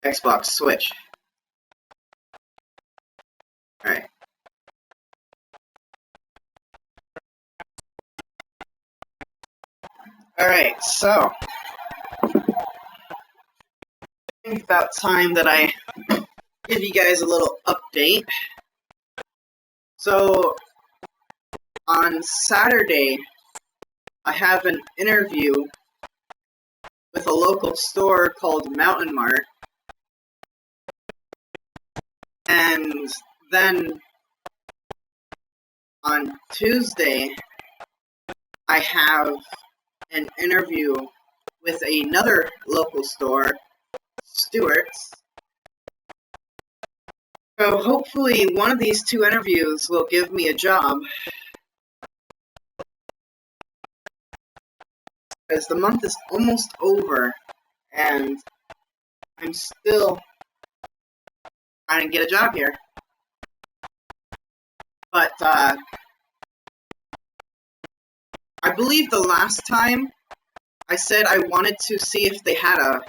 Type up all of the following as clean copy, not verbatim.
Xbox Switch. Alright. Alright, so I think about time that I give you guys a little update. So, on Saturday, I have an interview with a local store called Mountain Mart. And then, on Tuesday, I have an interview with another local store, Stewart's. So hopefully one of these two interviews will give me a job. Because the month is almost over, and I'm still trying to get a job here. But, I believe the last time I said I wanted to see if they had a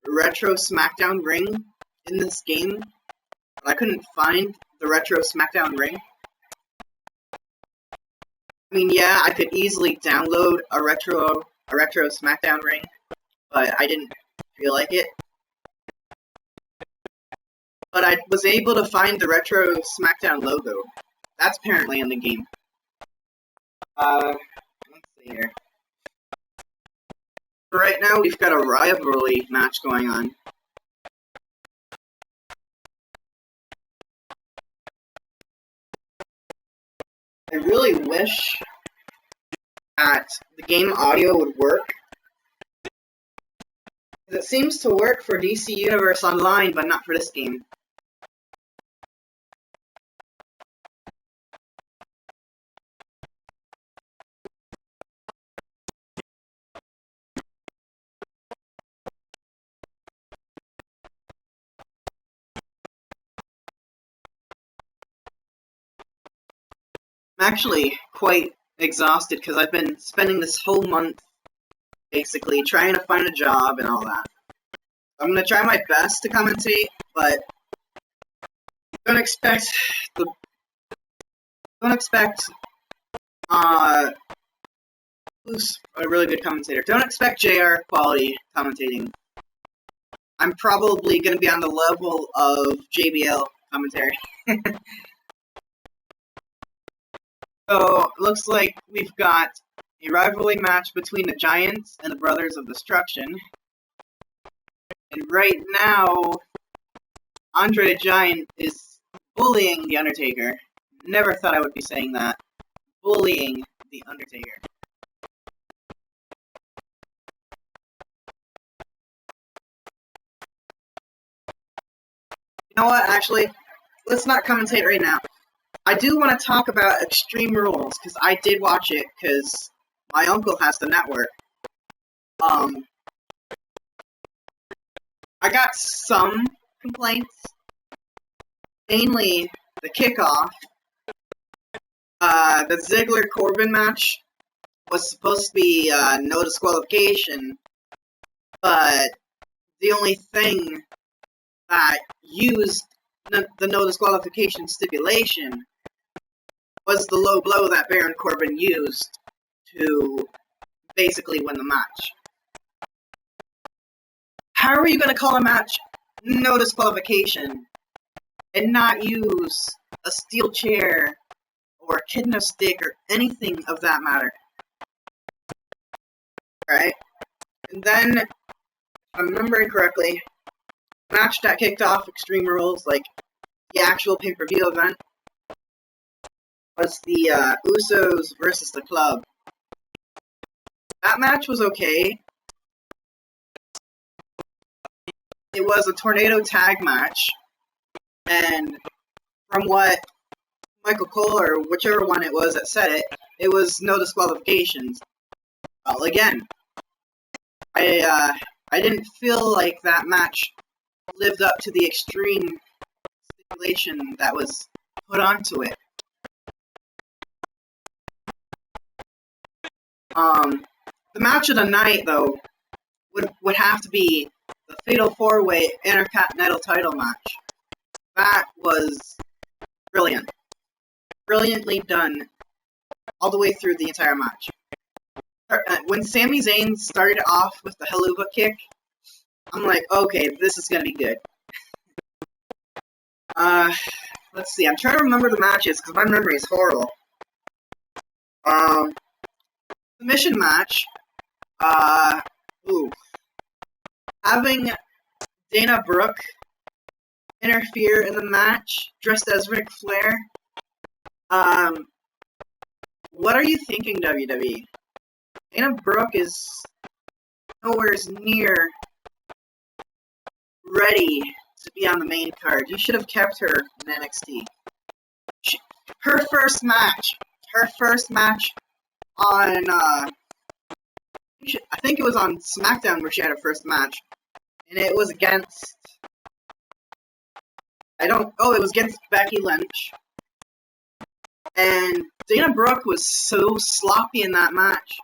retro SmackDown ring in this game. I couldn't find the retro SmackDown ring. I mean, yeah, I could easily download a retro SmackDown ring, but I didn't feel like it. But I was able to find the retro SmackDown logo. That's apparently in the game. Let's see here. Right now, we've got a rivalry match going on. I really wish that the game audio would work. It seems to work for DC Universe Online, but not for this game. I'm actually quite exhausted because I've been spending this whole month basically trying to find a job and all that. I'm gonna try my best to commentate, but don't expect who's a really good commentator. Don't expect JR quality commentating. I'm probably gonna be on the level of JBL commentary. So, looks like we've got a rivalry match between the Giants and the Brothers of Destruction. And right now, Andre the Giant is bullying The Undertaker. Never thought I would be saying that. Bullying The Undertaker. You know what, actually, let's not commentate right now. I do want to talk about Extreme Rules, because I did watch it, because my uncle has the network. I got some complaints, mainly the kickoff. The Ziggler-Corbin match was supposed to be no disqualification, but the only thing that used the no disqualification stipulation was the low blow that Baron Corbin used to basically win the match. How are you going to call a match no disqualification and not use a steel chair or a kendo stick or anything of that matter? Right? And then, if I'm remembering correctly, the match that kicked off Extreme Rules, like the actual pay-per-view event, was the Usos versus the Club. That match was okay. It was a tornado tag match, and from what Michael Cole, or whichever one it was that said it, it was no disqualifications. Well, again, I didn't feel like that match lived up to the extreme stipulation that was put onto it. The match of the night, though, would have to be the Fatal 4-Way Intercontinental title match. That was brilliant. Brilliantly done all the way through the entire match. When Sami Zayn started off with the haluva kick, I'm like, okay, this is gonna be good. Let's see, I'm trying to remember the matches, because my memory is horrible. Submission match, having Dana Brooke interfere in the match, dressed as Ric Flair. What are you thinking, WWE? Dana Brooke is nowhere near ready to be on the main card. You should have kept her in NXT. Her first match on, I think it was on SmackDown where she had her first match, and it was against, it was against Becky Lynch, and Dana Brooke was so sloppy in that match.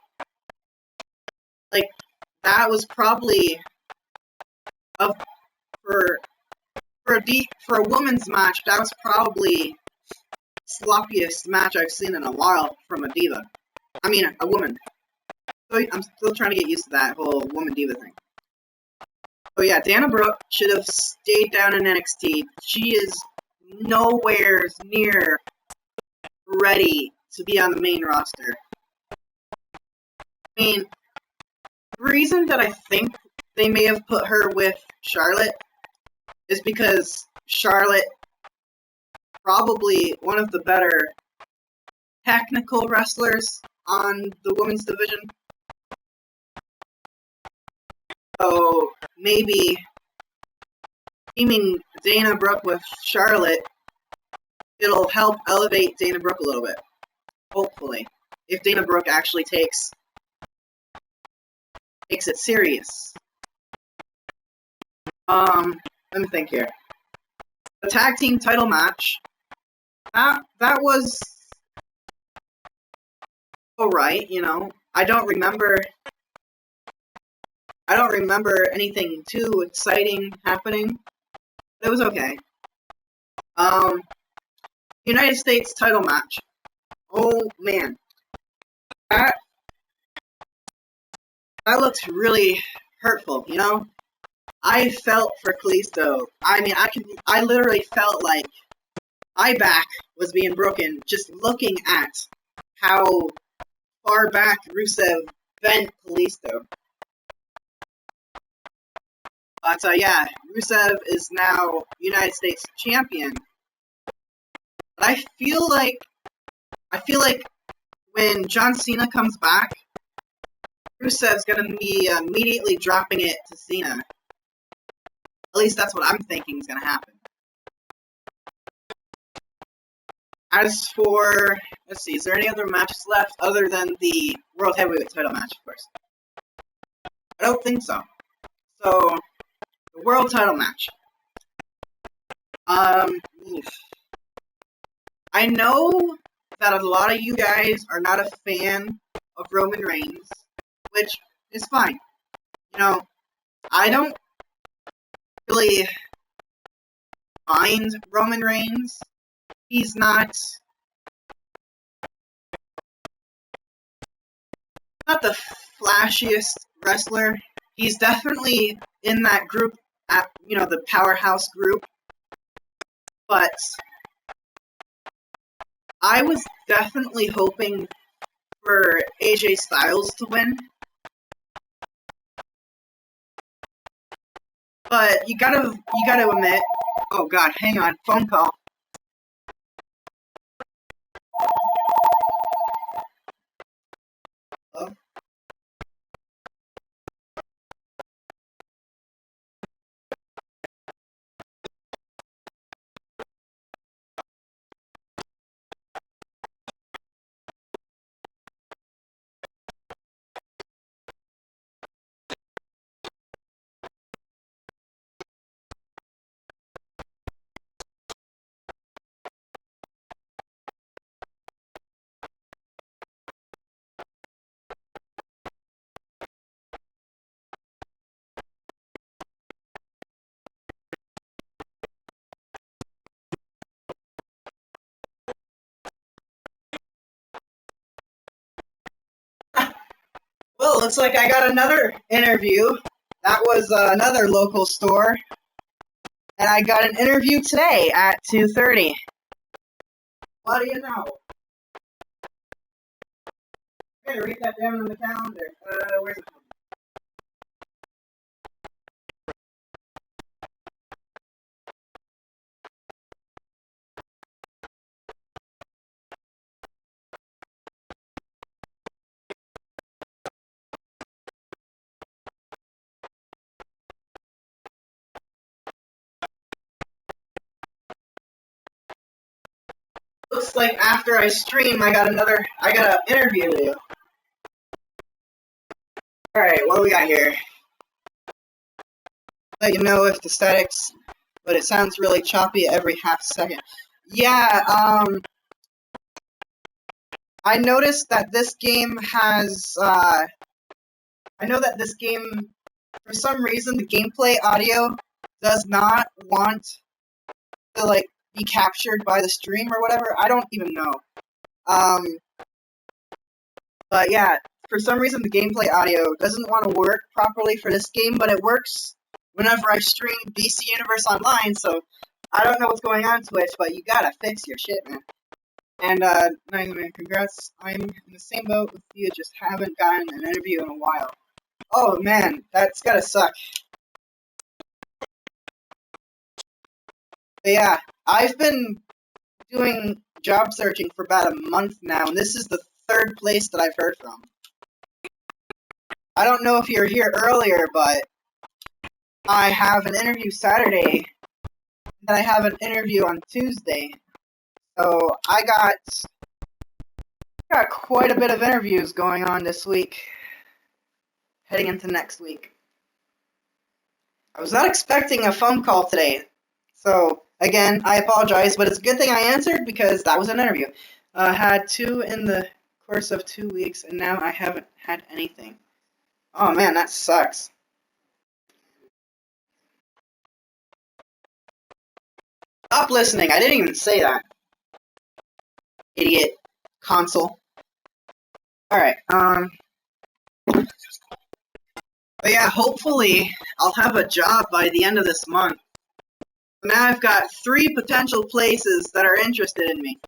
Like, that was probably, for a woman's match, that was probably sloppiest match I've seen in a while from a diva. I mean, a woman. So I'm still trying to get used to that whole woman diva thing. So yeah, Dana Brooke should have stayed down in NXT. She is nowhere near ready to be on the main roster. I mean, the reason that I think they may have put her with Charlotte is because Charlotte probably one of the better technical wrestlers on the women's division. So maybe teaming Dana Brooke with Charlotte, it'll help elevate Dana Brooke a little bit. Hopefully. If Dana Brooke actually takes it serious. Let me think here. The tag team title match. That was alright, you know. I don't remember anything too exciting happening. It was okay. United States title match. Oh man. That looked really hurtful, you know? I felt for Kalisto. I mean, I literally felt like my back was being broken just looking at how far back Rusev bent Kalisto. But yeah, Rusev is now United States champion. But I feel like when John Cena comes back, Rusev's gonna be immediately dropping it to Cena. At least that's what I'm thinking is gonna happen. As for, let's see, is there any other matches left other than the World Heavyweight title match, of course? I don't think so. So, the World title match. I know that a lot of you guys are not a fan of Roman Reigns, which is fine. You know, I don't really mind Roman Reigns. He's not the flashiest wrestler. He's definitely in that group, the powerhouse group. But I was definitely hoping for AJ Styles to win. But you gotta admit, oh god, hang on, phone call. Well, looks like I got another interview. That was another local store. And I got an interview today at 2:30. What do you know? I gotta write that down on the calendar. Where's it? Looks like after I stream, I got an interview to do. Alright, what do we got here? Let you know if the statics, but it sounds really choppy every half second. Yeah, I noticed that this game has, I know that this game, for some reason, the gameplay audio does not want to, like, be captured by the stream or whatever. I don't even know. But yeah, for some reason the gameplay audio doesn't want to work properly for this game, but it works whenever I stream DC Universe Online, so I don't know what's going on Twitch, but you gotta fix your shit, man. And, man, congrats. I'm in the same boat with you, just haven't gotten an interview in a while. Oh, man, that's gotta suck. But yeah, I've been doing job searching for about a month now, and this is the third place that I've heard from. I don't know if you were here earlier, but I have an interview Saturday, and I have an interview on Tuesday. So I got quite a bit of interviews going on this week, heading into next week. I was not expecting a phone call today, so again, I apologize, but it's a good thing I answered because that was an interview. Had 2 in the course of 2 weeks, and now I haven't had anything. Oh man, that sucks. Stop listening, I didn't even say that. Idiot. Console. Alright, but yeah, hopefully I'll have a job by the end of this month. Now I've got 3 potential places that are interested in me.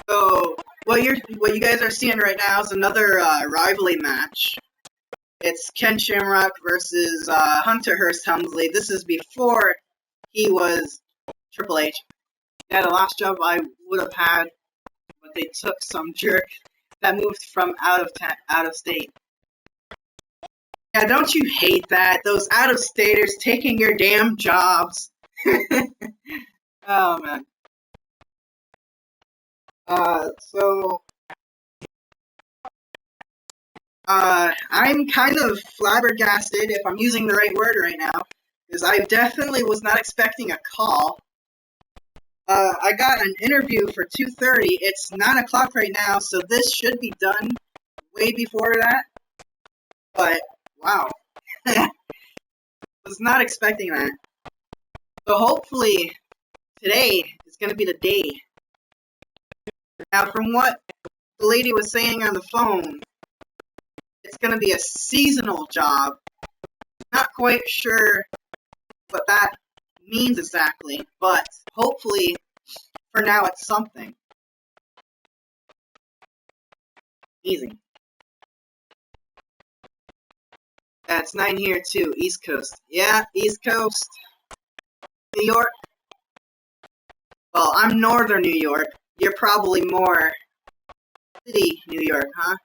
So, what you guys are seeing right now is another rivalry match. It's Ken Shamrock versus Hunter Hearst Helmsley. This is before he was Triple H. Yeah, the last job I would have had, but they took some jerk that moved from out of state. Yeah, don't you hate that? Those out-of-staters taking your damn jobs. Oh man. I'm kind of flabbergasted, if I'm using the right word right now, because I definitely was not expecting a call. I got an interview for 2:30. It's 9 o'clock right now, so this should be done way before that. But, wow. Was not expecting that. So hopefully, today is going to be the day. Now, from what the lady was saying on the phone, it's going to be a seasonal job. Not quite sure what that means exactly, but hopefully, for now, it's something. Easy. That's 9 here, too. East Coast. Yeah, East Coast. New York. Well, I'm Northern New York. You're probably more City, New York, huh?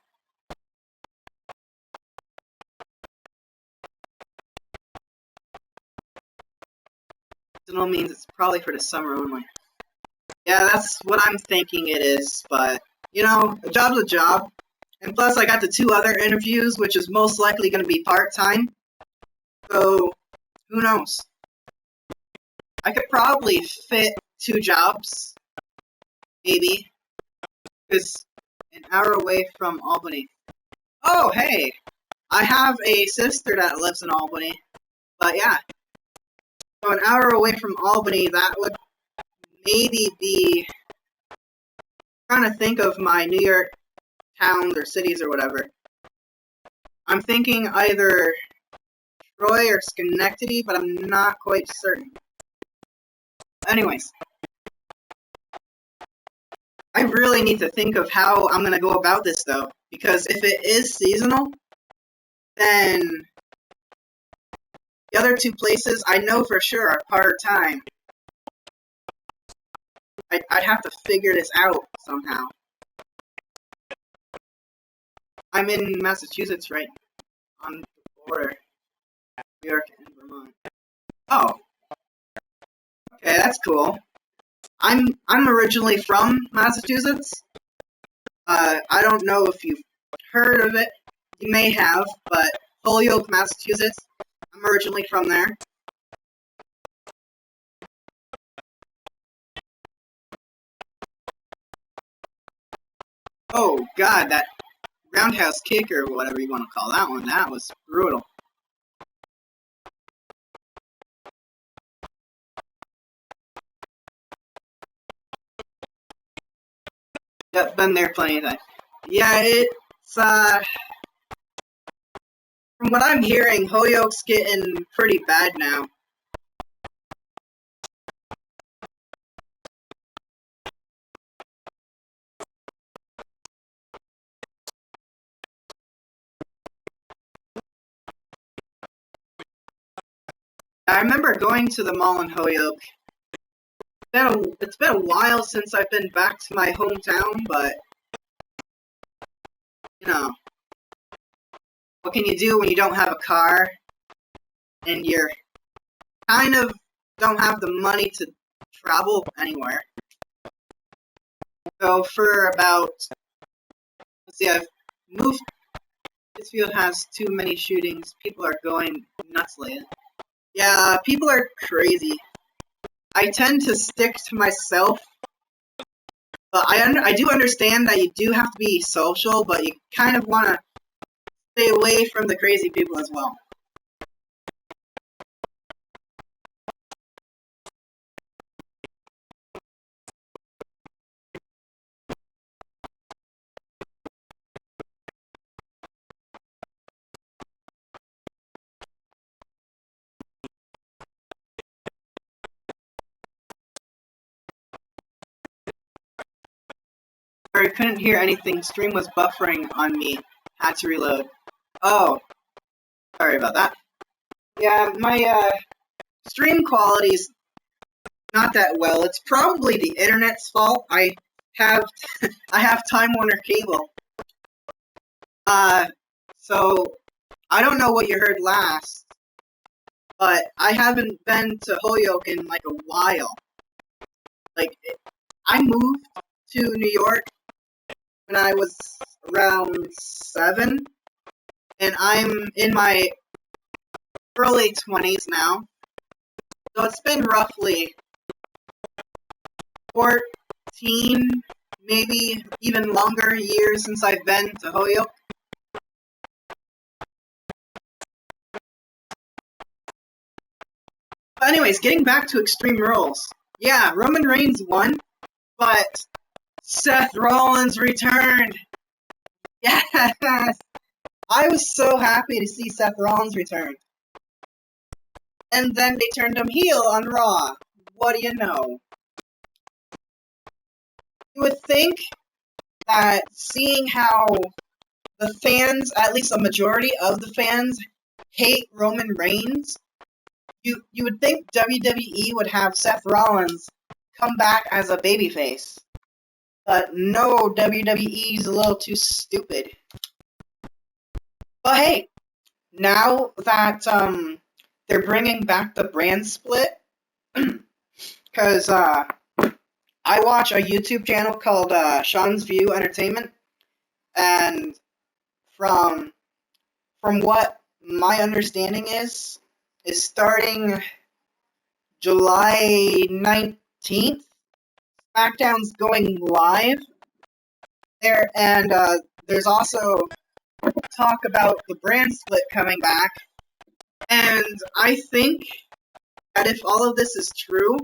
Seasonal means it's probably for the summer only. Yeah, that's what I'm thinking it is, but, you know, a job's a job. And plus, I got the 2 other interviews, which is most likely going to be part-time. So, who knows? I could probably fit 2 jobs. Maybe. Because an hour away from Albany. Oh, hey! I have a sister that lives in Albany. But yeah. So an hour away from Albany, that would maybe be... I'm trying to think of my New York towns or cities or whatever. I'm thinking either Troy or Schenectady, but I'm not quite certain. Anyways, I really need to think of how I'm going to go about this, though, because if it is seasonal, then the other two places I know for sure are part-time. I'd have to figure this out somehow. I'm in Massachusetts, right on the border, New York and Vermont. Oh, okay, that's cool. I'm originally from Massachusetts. I don't know if you've heard of it. You may have, but Holyoke, Massachusetts. I'm originally from there. Oh God, that roundhouse kick or whatever you want to call that one, that was brutal. Yep, been there plenty of times. Yeah, it's, from what I'm hearing, Holyoke's getting pretty bad now. I remember going to the mall in Holyoke. It's been a while since I've been back to my hometown, but, you know, what can you do when you don't have a car, and you're kind of don't have the money to travel anywhere? So for about, let's see, I've moved, this field has too many shootings, people are going nuts lately. Yeah, people are crazy. I tend to stick to myself, but I do understand that you do have to be social, but you kind of want to stay away from the crazy people as well. I couldn't hear anything, stream was buffering on me, had to reload. Oh, sorry about that. Yeah, my stream quality's not that well. It's probably the internet's fault. I have I have Time Warner cable. So I don't know what you heard last, but I haven't been to Holyoke in like a while. Like, I moved to New York when I was around 7, and I'm in my early 20s now. So it's been roughly 14, maybe even longer years since I've been to Holyoke. But anyways, getting back to Extreme Rules. Yeah, Roman Reigns won, but Seth Rollins returned. Yes! I was so happy to see Seth Rollins return. And then they turned him heel on Raw. What do you know? You would think that seeing how the fans, at least a majority of the fans, hate Roman Reigns, you would think WWE would have Seth Rollins come back as a babyface. But no, WWE's a little too stupid. But hey, now that they're bringing back the brand split, because I watch a YouTube channel called Sean's View Entertainment, and from what my understanding is starting July 19th, SmackDown's going live there, and there's also talk about the brand split coming back, and I think that if all of this is true,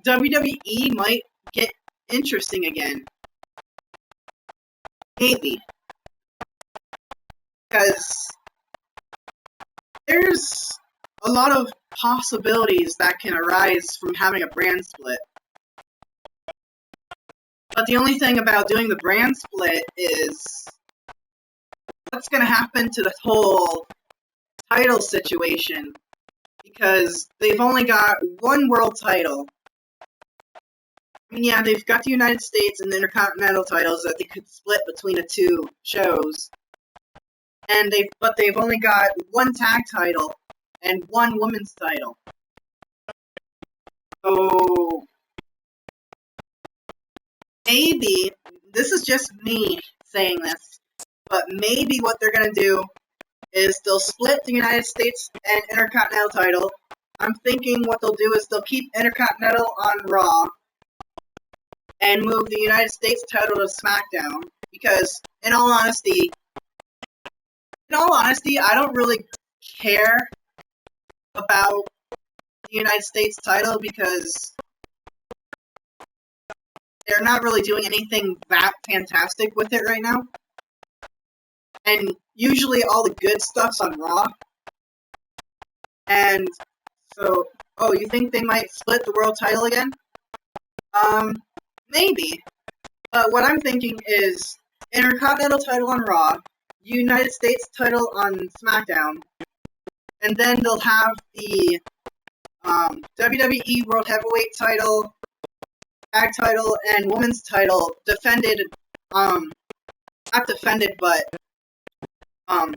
WWE might get interesting again. Maybe. Because there's a lot of possibilities that can arise from having a brand split. But the only thing about doing the brand split is what's going to happen to the whole title situation, because they've only got one world title. I mean, yeah, they've got the United States and the Intercontinental titles that they could split between the two shows, but they've only got one tag title and one women's title. So maybe, this is just me saying this, but maybe what they're going to do is they'll split the United States and Intercontinental title. I'm thinking what they'll do is they'll keep Intercontinental on Raw and move the United States title to SmackDown, because in all honesty, I don't really care about the United States title, because they're not really doing anything that fantastic with it right now. And usually all the good stuff's on Raw. And so, you think they might split the world title again? Maybe. But what I'm thinking is Intercontinental title on Raw, United States title on SmackDown, and then they'll have the WWE World Heavyweight title, tag title, and women's title defended, not defended, but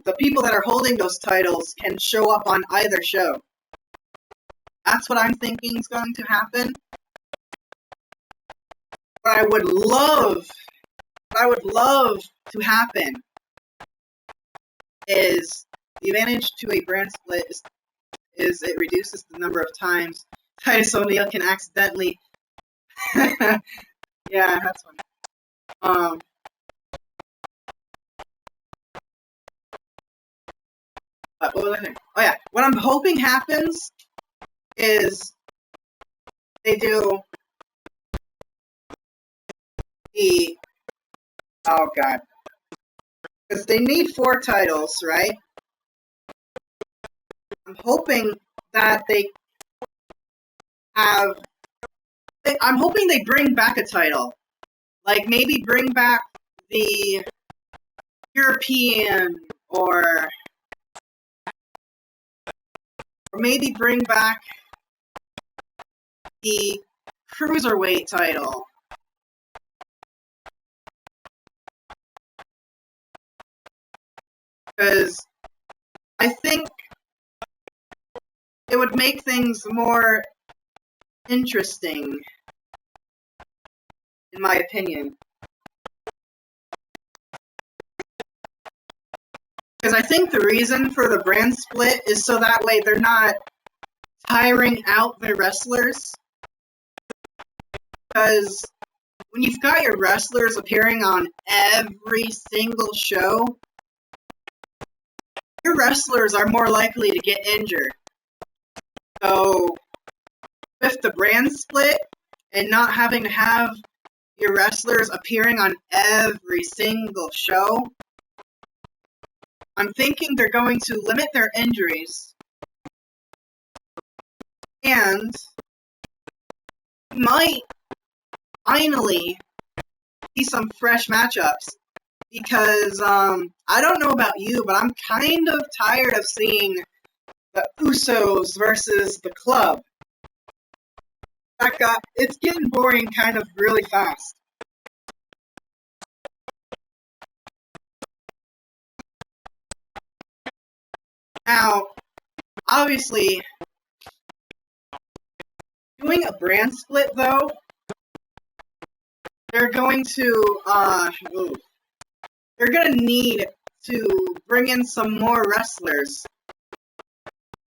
the people that are holding those titles can show up on either show. That's what I'm thinking is going to happen. What I would love to happen is the advantage to a brand split is it reduces the number of times Titus O'Neil can accidentally. Yeah, that's funny. What was I saying? Oh yeah, what I'm hoping happens is they do the, oh god, because they need 4 titles, right? I'm hoping that I'm hoping they bring back a title. Like, maybe bring back the European, or maybe bring back the Cruiserweight title. Because I think it would make things more interesting, in my opinion. Because I think the reason for the brand split is so that way they're not tiring out their wrestlers. Because when you've got your wrestlers appearing on every single show, your wrestlers are more likely to get injured. So, with the brand split and not having to have your wrestlers appearing on every single show, I'm thinking they're going to limit their injuries and might finally see some fresh matchups. Because, I don't know about you, but I'm kind of tired of seeing the Usos versus the Club. It's getting boring kind of really fast. Now, obviously, doing a brand split, though, they're going to, they're going to need to bring in some more wrestlers,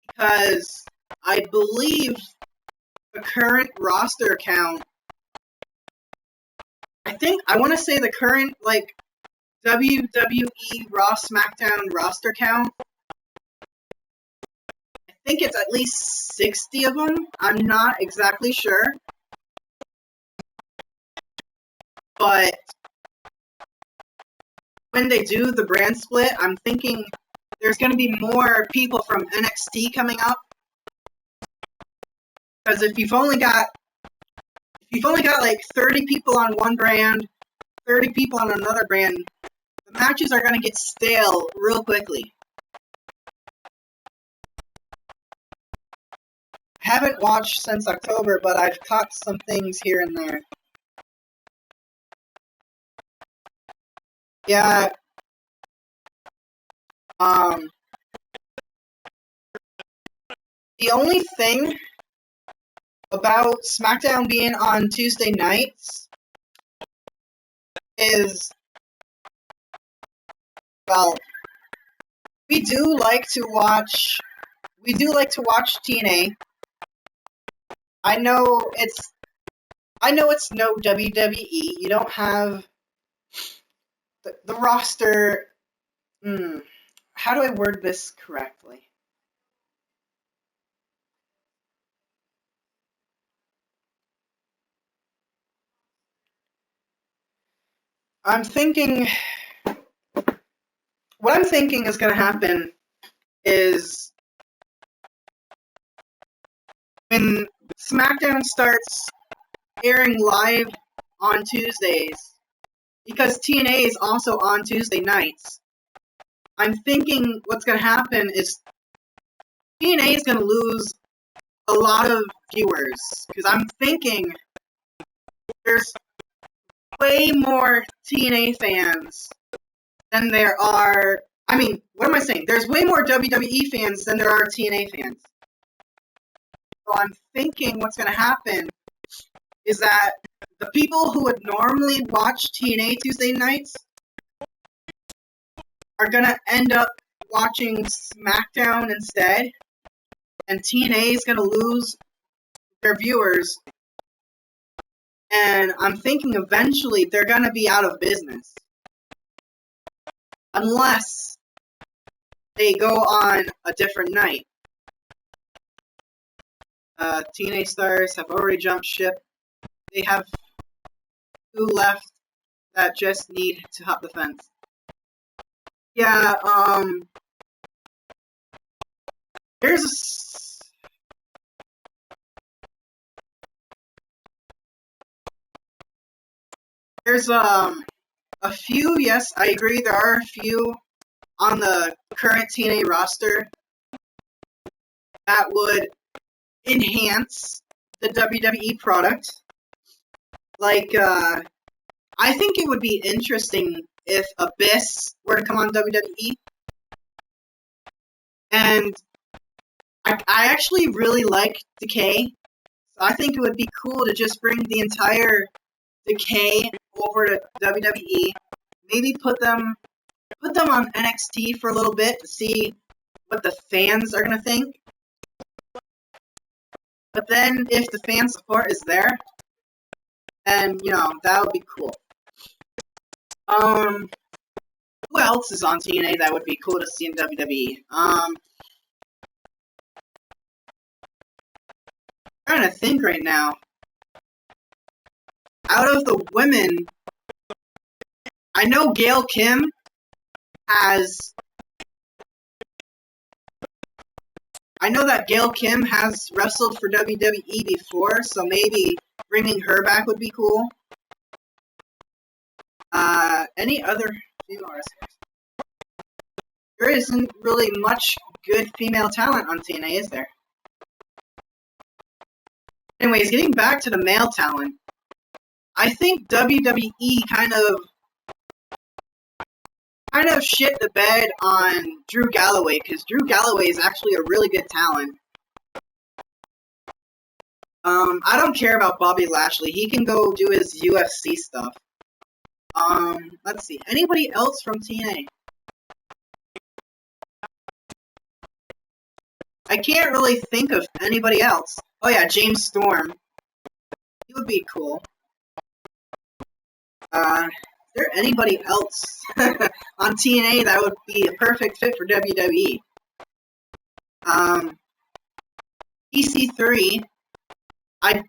because I believe the current roster count, I want to say the current, WWE Raw SmackDown roster count, I think it's at least 60 of them. I'm not exactly sure. But when they do the brand split, I'm thinking there's going to be more people from NXT coming up. Because if you've only got like 30 people on one brand, 30 people on another brand, the matches are going to get stale real quickly. I haven't watched since October, but I've caught some things here and there. Yeah. The only thing about SmackDown being on Tuesday nights is, well, we do like to watch TNA. I know it's no WWE. You don't have the roster. How do I word this correctly? What I'm thinking is going to happen is when SmackDown starts airing live on Tuesdays, because TNA is also on Tuesday nights, I'm thinking what's going to happen is TNA is going to lose a lot of viewers, because I'm thinking there's way more TNA fans than there are. I mean, what am I saying? There's way more WWE fans than there are TNA fans. So I'm thinking what's going to happen is that the people who would normally watch TNA Tuesday nights are going to end up watching SmackDown instead, and TNA is going to lose their viewers, and I'm thinking eventually they're going to be out of business. Unless they go on a different night. TNA stars have already jumped ship. They have 2 left that just need to hop the fence. Yeah, there's a few, yes, I agree, there are a few on the current TNA roster that would enhance the WWE product. Like, I think it would be interesting if Abyss were to come on WWE. And I actually really like Decay. So I think it would be cool to just bring the entire Decay over to WWE. Maybe put them on NXT for a little bit to see what the fans are going to think. But then if the fan support is there, then, that would be cool. Who else is on TNA that would be cool to see in WWE? I'm trying to think right now. Out of the women, I know Gail Kim has... I know that Gail Kim has wrestled for WWE before, so maybe bringing her back would be cool. Any other female wrestlers? There isn't really much good female talent on TNA, is there? Anyways, getting back to the male talent, I think WWE kind of shit the bed on Drew Galloway, because Drew Galloway is actually a really good talent. I don't care about Bobby Lashley. He can go do his UFC stuff. Let's see. Anybody else from TNA? I can't really think of anybody else. Oh yeah, James Storm. He would be cool. Is there anybody else on TNA that would be a perfect fit for WWE? EC3, I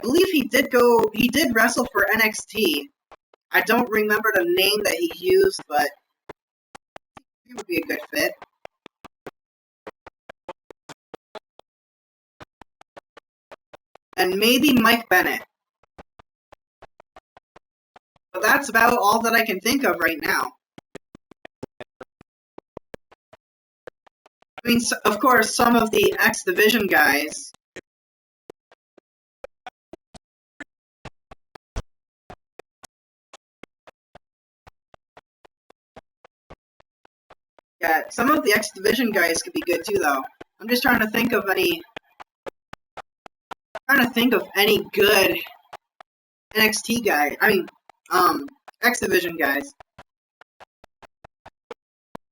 believe he did wrestle for NXT. I don't remember the name that he used, but he would be a good fit. And maybe Mike Bennett. But that's about all that I can think of right now. I mean, of course, some of the X Division guys. Yeah, some of the X Division guys could be good too, though. I'm just trying to think of any good NXT guy. I mean, X Division guys.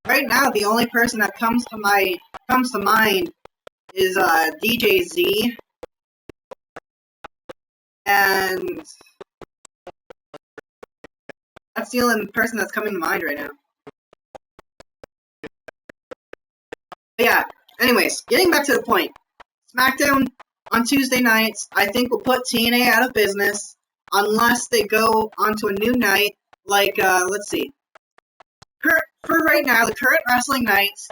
Right now, the only person that comes to mind is DJ Z, and that's the only person that's coming to mind right now. But yeah. Anyways, getting back to the point. SmackDown on Tuesday nights, I think, will put TNA out of business unless they go onto a new night. Like, let's see. For right now, the current wrestling nights: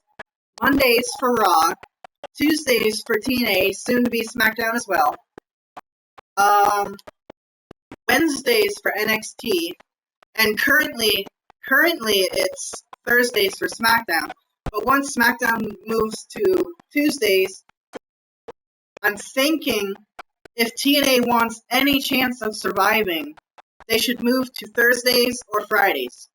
Mondays for Raw, Tuesdays for TNA, soon to be SmackDown as well. Wednesdays for NXT, and currently it's Thursdays for SmackDown. But once SmackDown moves to Tuesdays, I'm thinking if TNA wants any chance of surviving, they should move to Thursdays or Fridays.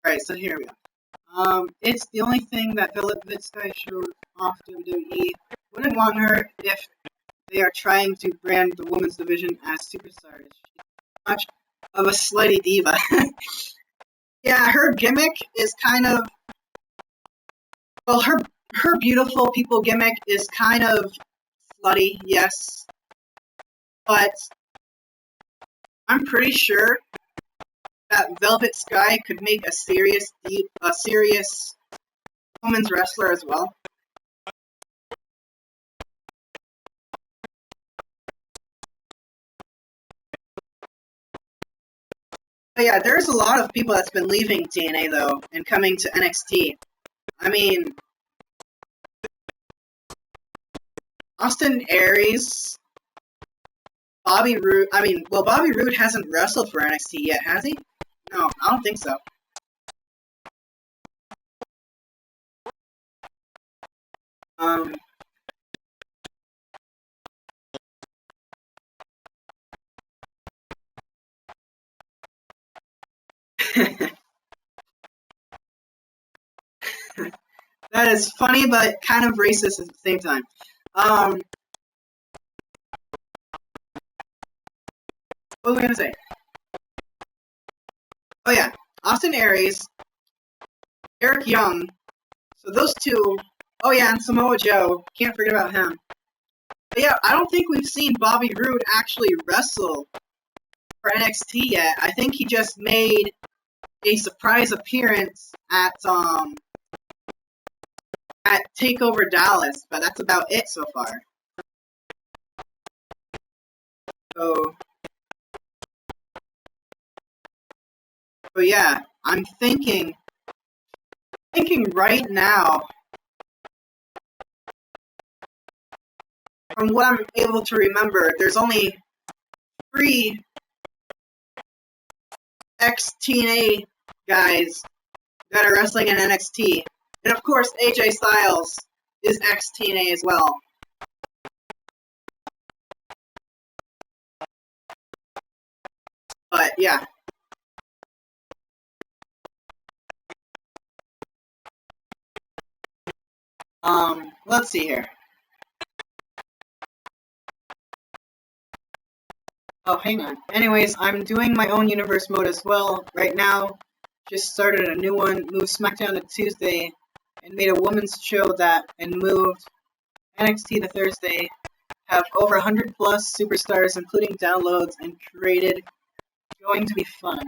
Alright, so here we go. It's the only thing that Vitsky showed off WWE. Wouldn't want her if they are trying to brand the women's division as superstars. She's much of a slutty diva. Yeah, her gimmick is kind of... Well, her beautiful people gimmick is kind of slutty, yes. But I'm pretty sure that Velvet Sky could make a serious women's wrestler as well. But yeah, there's a lot of people that's been leaving TNA though and coming to NXT. I mean, Austin Aries, Bobby Roode. Bobby Roode hasn't wrestled for NXT yet, has he? No, I don't think so. That is funny, but kind of racist at the same time. What was I gonna say? Oh yeah, Austin Aries, Eric Young. So those two. Oh yeah, and Samoa Joe. Can't forget about him. But yeah, I don't think we've seen Bobby Roode actually wrestle for NXT yet. I think he just made a surprise appearance at TakeOver Dallas, but that's about it so far. So yeah, I'm thinking right now, from what I'm able to remember, there's only 3 ex-TNA guys that are wrestling in NXT. And of course, AJ Styles is ex-TNA as well. But yeah. Let's see here. Oh, hang on. Anyways, I'm doing my own universe mode as well right now. Just started a new one, moved SmackDown to Tuesday, and made a women's show and moved NXT to Thursday. Have over 100 plus superstars, including downloads, and created. Going to be fun.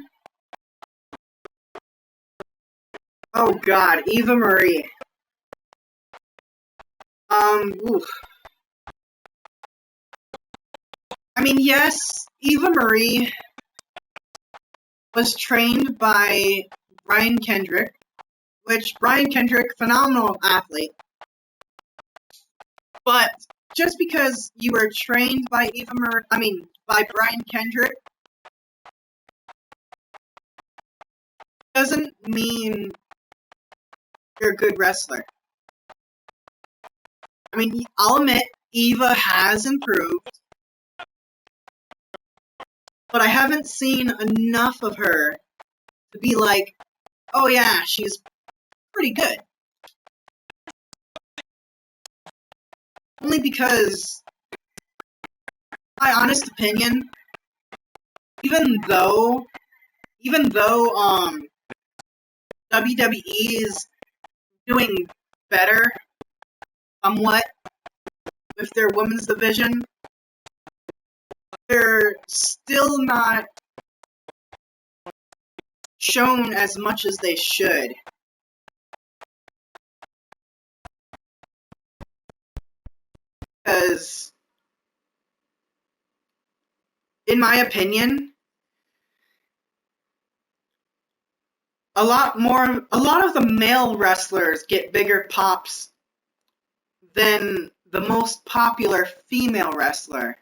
Oh god, Eva Marie. Oof. I mean, yes, Eva Marie was trained by Brian Kendrick, which Brian Kendrick, phenomenal athlete. But just because you were trained by by Brian Kendrick, doesn't mean you're a good wrestler. I mean, I'll admit, Eva has improved, but I haven't seen enough of her to be like, oh yeah, she's pretty good. Only because, my honest opinion, even though WWE is doing better somewhat with their women's division, they're still not shown as much as they should. Because, in my opinion, a lot of the male wrestlers get bigger pops than the most popular female wrestler.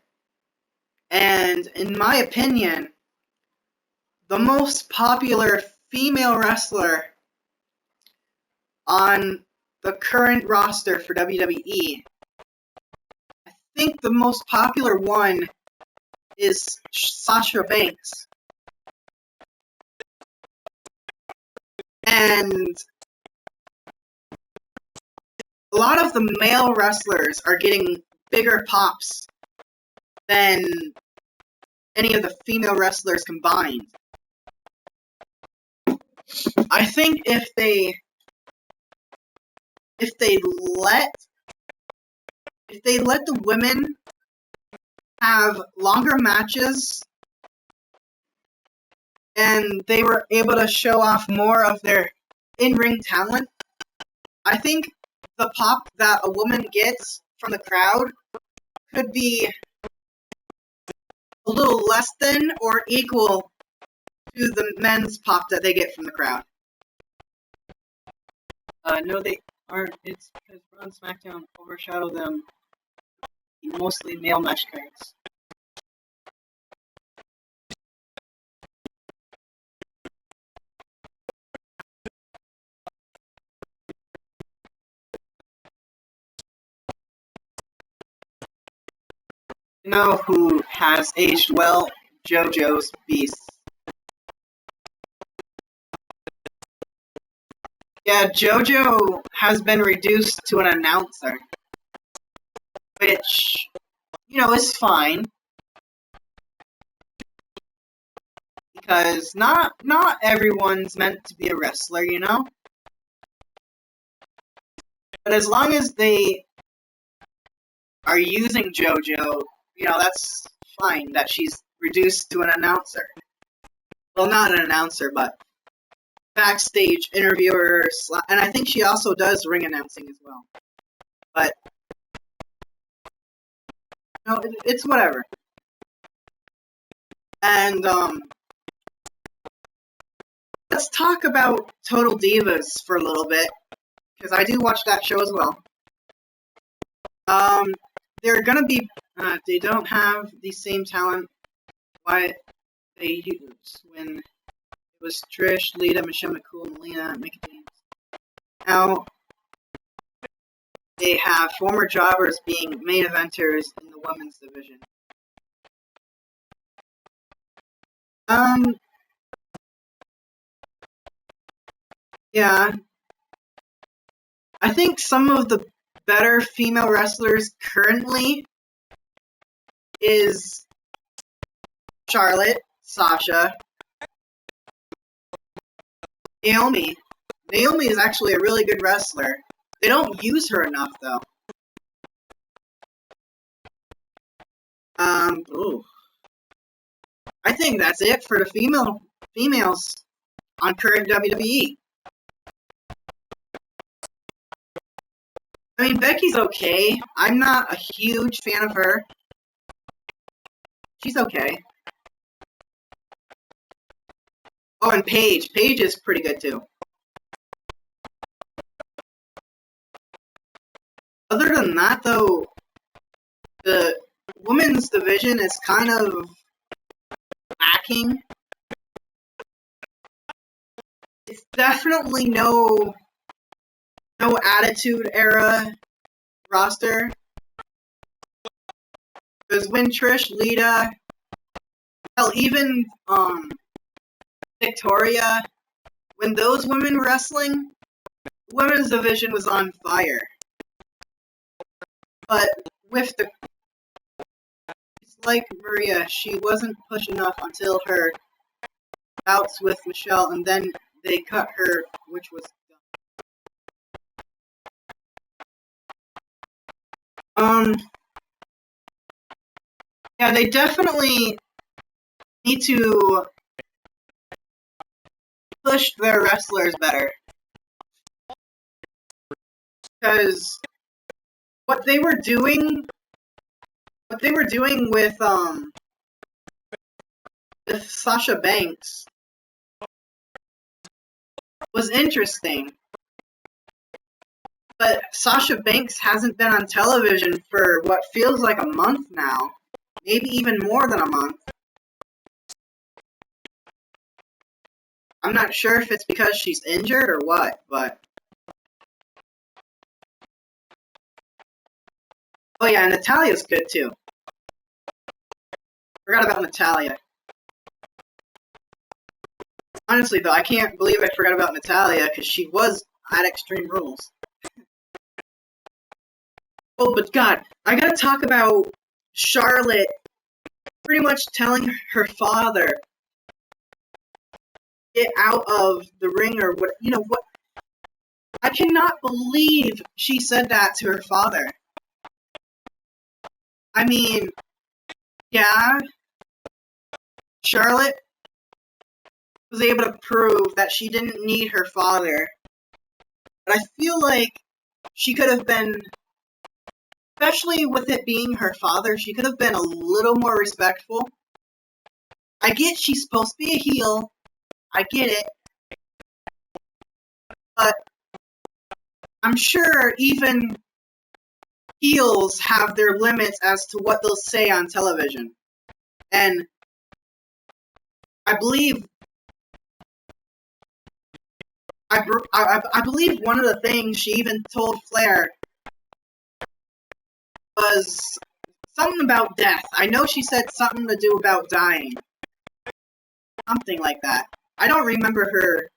And in my opinion, the most popular female wrestler on the current roster for WWE, I think the most popular one is Sasha Banks. And a lot of the male wrestlers are getting bigger pops than any of the female wrestlers combined. I think if they let the women have longer matches and they were able to show off more of their in-ring talent, I think the pop that a woman gets from the crowd could be a little less than or equal to the men's pop that they get from the crowd. No, they aren't. It's because Raw and SmackDown overshadow them, mostly male match cards. You know who has aged well? JoJo's Beast. Yeah, JoJo has been reduced to an announcer, which, is fine. Because not everyone's meant to be a wrestler, But as long as they are using JoJo, that's fine that she's reduced to an announcer. Well, not an announcer, but backstage interviewer, and I think she also does ring announcing as well. But, it's whatever. And, let's talk about Total Divas for a little bit, because I do watch that show as well. They're gonna be, they don't have the same talent why they used when it was Trish, Lita, Michelle McCool, Melina, and Mickie James. Now, they have former jobbers being main eventers in the women's division. Yeah. I think some of the better female wrestlers currently is Charlotte, Sasha, Naomi. Naomi is actually a really good wrestler. They don't use her enough, though. I think that's it for the females on current WWE. I mean, Becky's okay. I'm not a huge fan of her. she's okay. Oh, and Paige. Paige is pretty good, too. Other than that, though, the women's division is kind of lacking. It's definitely no Attitude Era roster. Because when Trish, Lita, hell, even Victoria, when those women were wrestling, the women's division was on fire. But with the... It's like Maria, she wasn't pushed enough until her bouts with Michelle, and then they cut her, which was dumb. Yeah, they definitely need to push their wrestlers better. Because what they were doing with Sasha Banks was interesting. But Sasha Banks hasn't been on television for what feels like a month now. Maybe even more than a month. I'm not sure if it's because she's injured or what, but... Oh yeah, and Natalia's good too. Forgot about Natalia. Honestly though, I can't believe I forgot about Natalia, because she was at Extreme Rules. Oh, but God, I gotta talk about Charlotte pretty much telling her father, get out of the ring or what, you know what? I cannot believe she said that to her father. I mean, yeah, Charlotte was able to prove that she didn't need her father, but I feel like she could have been, especially with it being her father, she could have been a little more respectful. I get she's supposed to be a heel, I get it, but I'm sure even heels have their limits as to what they'll say on television. And I believe I believe one of the things she even told Flair was something about death. I know she said something to do about dying. Something like that. I don't remember her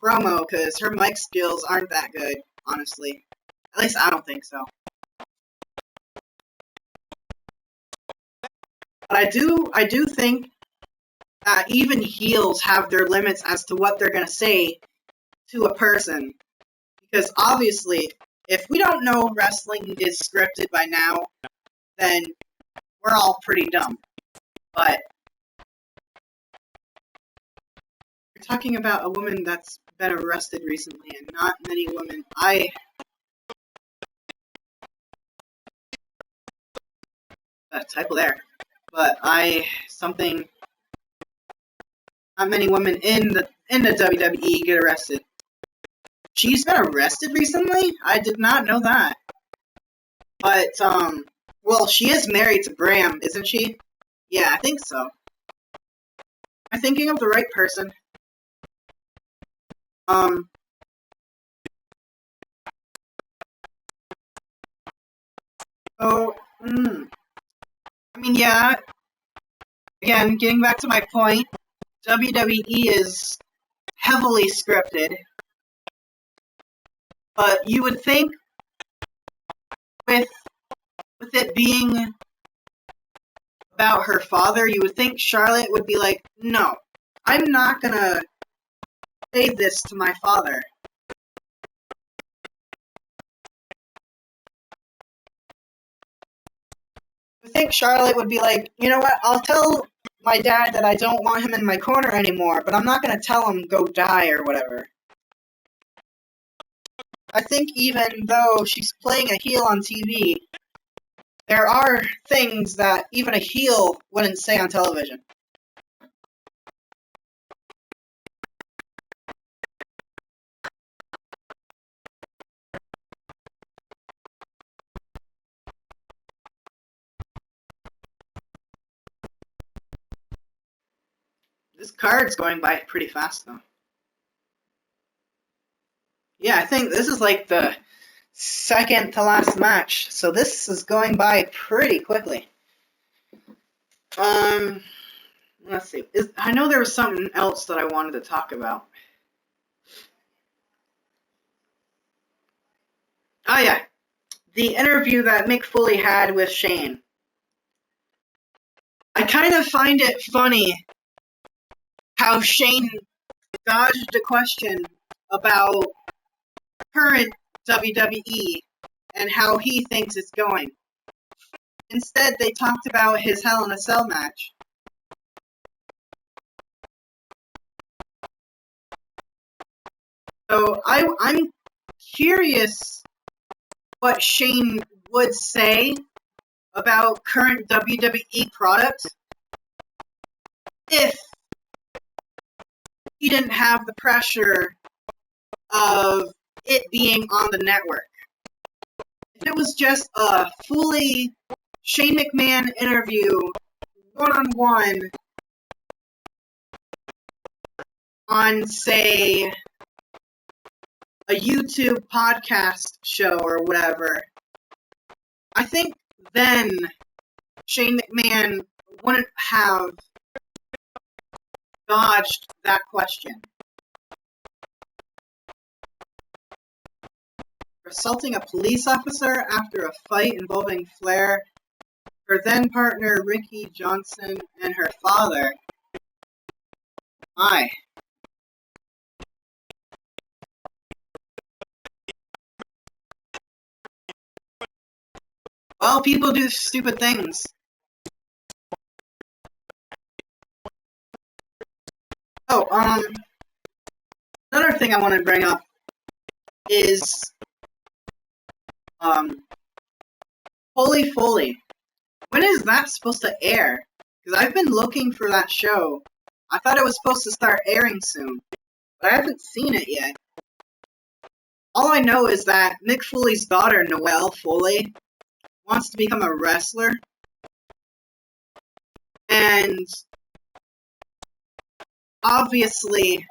promo because her mic skills aren't that good, honestly. At least I don't think so. But I do think that even heels have their limits as to what they're going to say to a person. Because obviously, if we don't know wrestling is scripted by now, then we're all pretty dumb. But we're talking about a woman that's been arrested recently, and not many women. Typo there. But not many women in the WWE get arrested. She's been arrested recently? I did not know that. But, well, she is married to Bram, isn't she? Yeah, I think so. Am I thinking of the right person? I mean, yeah, again, getting back to my point, WWE is heavily scripted, but you would think with it being about her father, you would think Charlotte would be like, no, I'm not gonna say this to my father. I think Charlotte would be like, you know what, I'll tell my dad that I don't want him in my corner anymore, but I'm not gonna tell him go die or whatever. I think even though she's playing a heel on TV, there are things that even a heel wouldn't say on television. This card's going by pretty fast, though. Yeah, I think this is like the second to last match, so this is going by pretty quickly. Let's see. I know there was something else that I wanted to talk about. Oh yeah, the interview that Mick Foley had with Shane. I kind of find it funny how Shane dodged a question about current WWE and how he thinks it's going. Instead, they talked about his Hell in a Cell match. So I'm curious what Shane would say about current WWE product if he didn't have the pressure of it being on the network. If it was just a fully Shane McMahon interview, one-on-one, on, say, a YouTube podcast show or whatever, I think then Shane McMahon wouldn't have dodged that question. Assaulting a police officer after a fight involving Flair, her then partner Ricky Johnson, and her father. My. Well, people do stupid things. Oh, another thing I want to bring up is, Holy Foley. When is that supposed to air? Because I've been looking for that show. I thought it was supposed to start airing soon, but I haven't seen it yet. All I know is that Mick Foley's daughter, Noelle Foley, wants to become a wrestler. And obviously,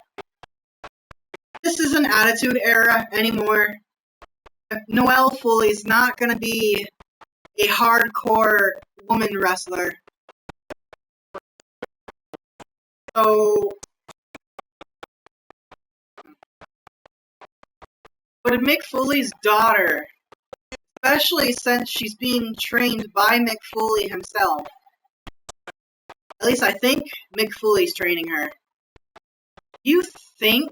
this isn't Attitude Era anymore. Noelle Foley's not going to be a hardcore woman wrestler. So, but Mick Foley's daughter, especially since she's being trained by Mick Foley himself, at least I think Mick Foley's training her. You think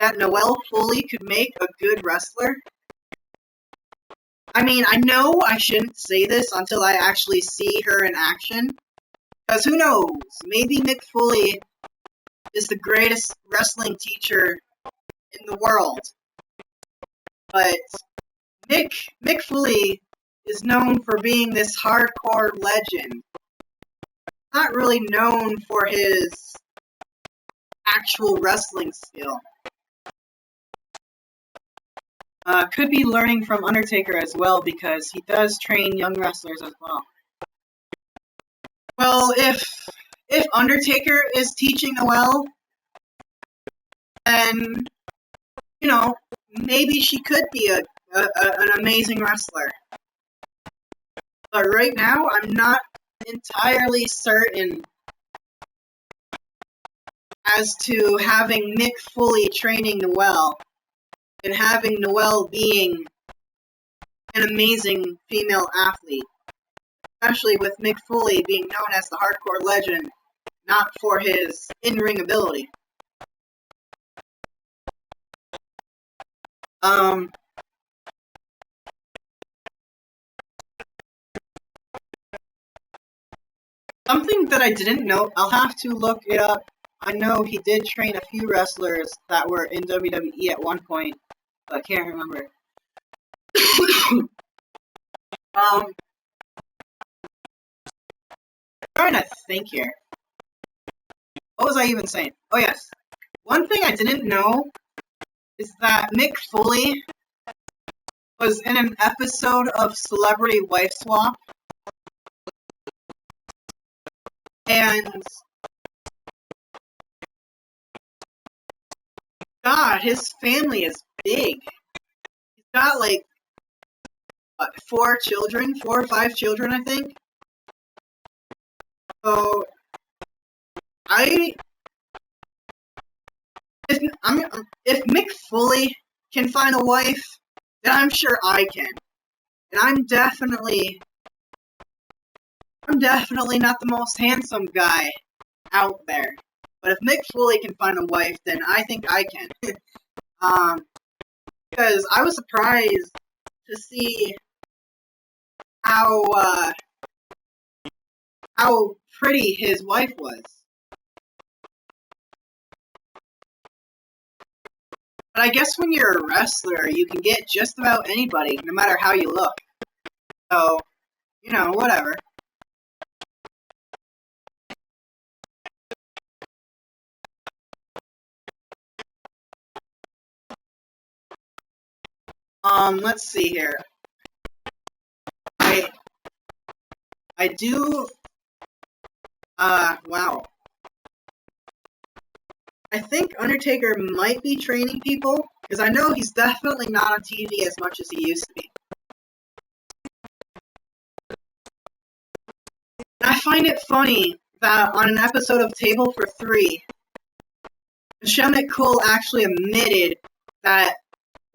that Noelle Foley could make a good wrestler? I mean, I know I shouldn't say this until I actually see her in action. Because who knows? Maybe Mick Foley is the greatest wrestling teacher in the world. But Mick Foley is known for being this hardcore legend. Not really known for his actual wrestling skill. Could be learning from Undertaker as well, because he does train young wrestlers as well. Well, if Undertaker is teaching Noelle, then, you know, maybe she could be an amazing wrestler. But right now, I'm not entirely certain as to having Mick Foley training Noelle and having Noelle being an amazing female athlete. Especially with Mick Foley being known as the hardcore legend, not for his in-ring ability. Something that I didn't know, I'll have to look it up. I know he did train a few wrestlers that were in WWE at one point, but I can't remember. trying to think here. What was I even saying? Oh yes. One thing I didn't know is that Mick Foley was in an episode of Celebrity Wife Swap. And God, his family is big. He's got like what, 4 or 5 children, I think. So if Mick Foley can find a wife, then I'm sure I can. And I'm definitely not the most handsome guy out there. But if Mick Foley can find a wife, then I think I can. Because I was surprised to see how pretty his wife was. But I guess when you're a wrestler, you can get just about anybody, no matter how you look. So, you know, whatever. Let's see here. I do, wow. I think Undertaker might be training people, because I know he's definitely not on TV as much as he used to be. And I find it funny that on an episode of Table for 3, Michelle McCool actually admitted that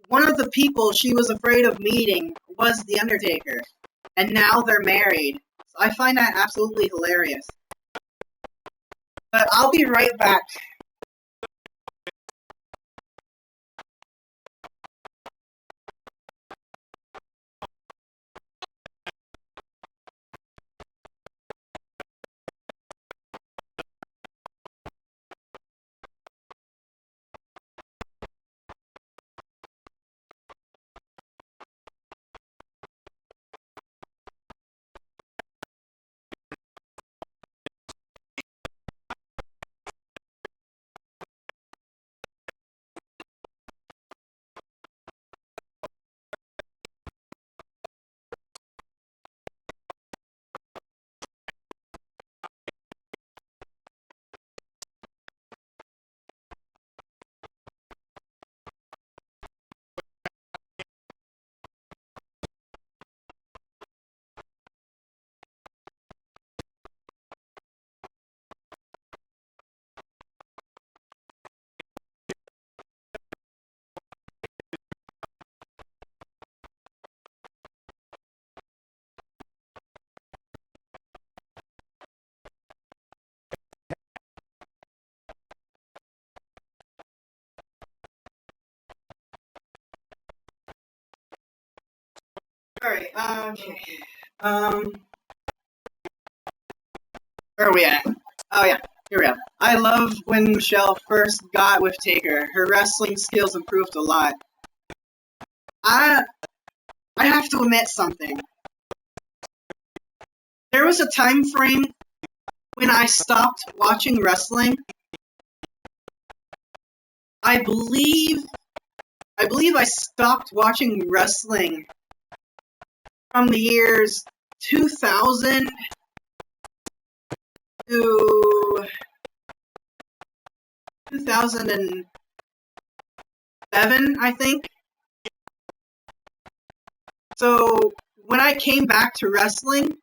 one of the people she was afraid of meeting was The Undertaker, and now they're married. So I find that absolutely hilarious. But I'll be right back. Alright, okay. Where are we at? Oh yeah, here we are. I love when Michelle first got with Taker. Her wrestling skills improved a lot. I have to admit something. There was a time frame when I stopped watching wrestling. I believe I stopped watching wrestling from the years 2000 to 2007, I think. So when I came back to wrestling,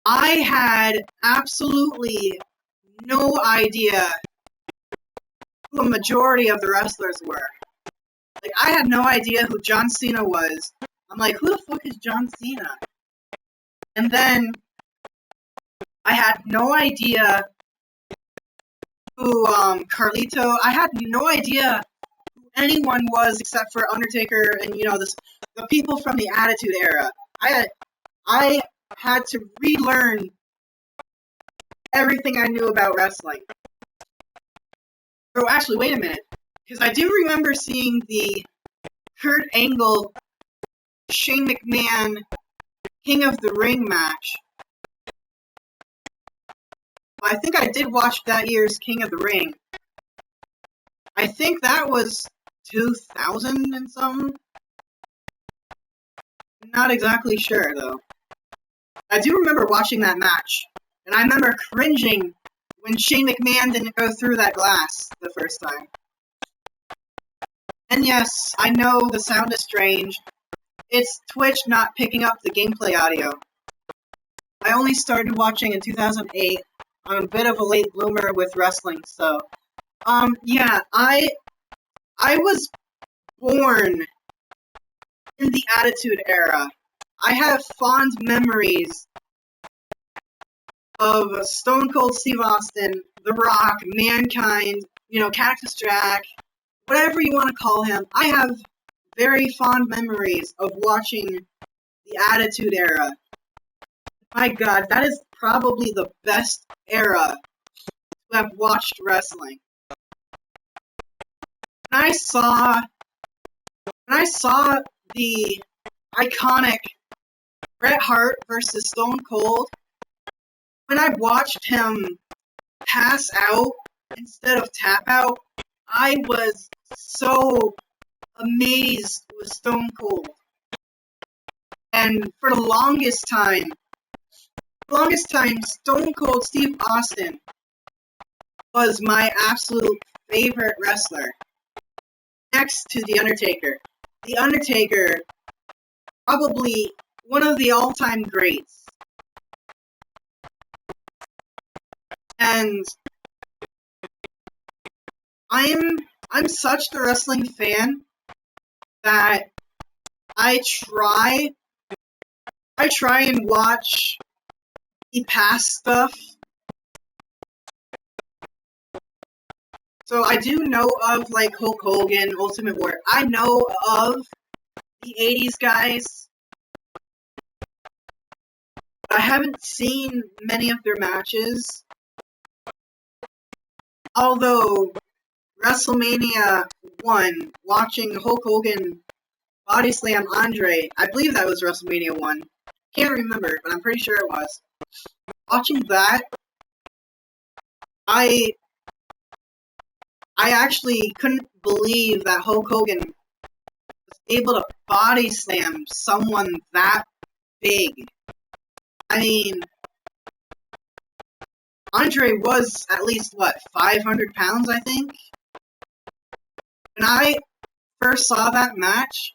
I had absolutely no idea who a majority of the wrestlers were. Like, I had no idea who John Cena was. I'm like, who the fuck is John Cena? And then I had no idea who Carlito. I had no idea who anyone was except for Undertaker and the people from the Attitude Era. I had to relearn everything I knew about wrestling. Oh, actually, wait a minute, because I do remember seeing the Kurt Angle, Shane McMahon, King of the Ring match But I think I did watch that year's King of the Ring. I think that was 2000 and something. Not exactly sure, though. I do remember watching that match, and I remember cringing when Shane McMahon didn't go through that glass the first time. And yes, I know the sound is strange. It's Twitch not picking up the gameplay audio. I only started watching in 2008. I'm a bit of a late bloomer with wrestling, so... yeah, I was born in the Attitude Era. I have fond memories of Stone Cold Steve Austin, The Rock, Mankind, Cactus Jack, whatever you want to call him. I have very fond memories of watching the Attitude Era. My god, that is probably the best era to have watched wrestling. When I saw the iconic Bret Hart versus Stone Cold, when I watched him pass out instead of tap out, I was so amazed with Stone Cold. And for the longest time, Stone Cold Steve Austin was my absolute favorite wrestler. Next to The Undertaker. The Undertaker, probably one of the all-time greats. And I'm such the wrestling fan that I try and watch the past stuff. So I do know of, like, Hulk Hogan, Ultimate Warrior. I know of the 80s guys. I haven't seen many of their matches. Although, WrestleMania 1, watching Hulk Hogan body slam Andre, I believe that was WrestleMania 1. Can't remember, but I'm pretty sure it was. Watching that, I actually couldn't believe that Hulk Hogan was able to body slam someone that big. I mean, Andre was at least, 500 pounds, I think? When I first saw that match,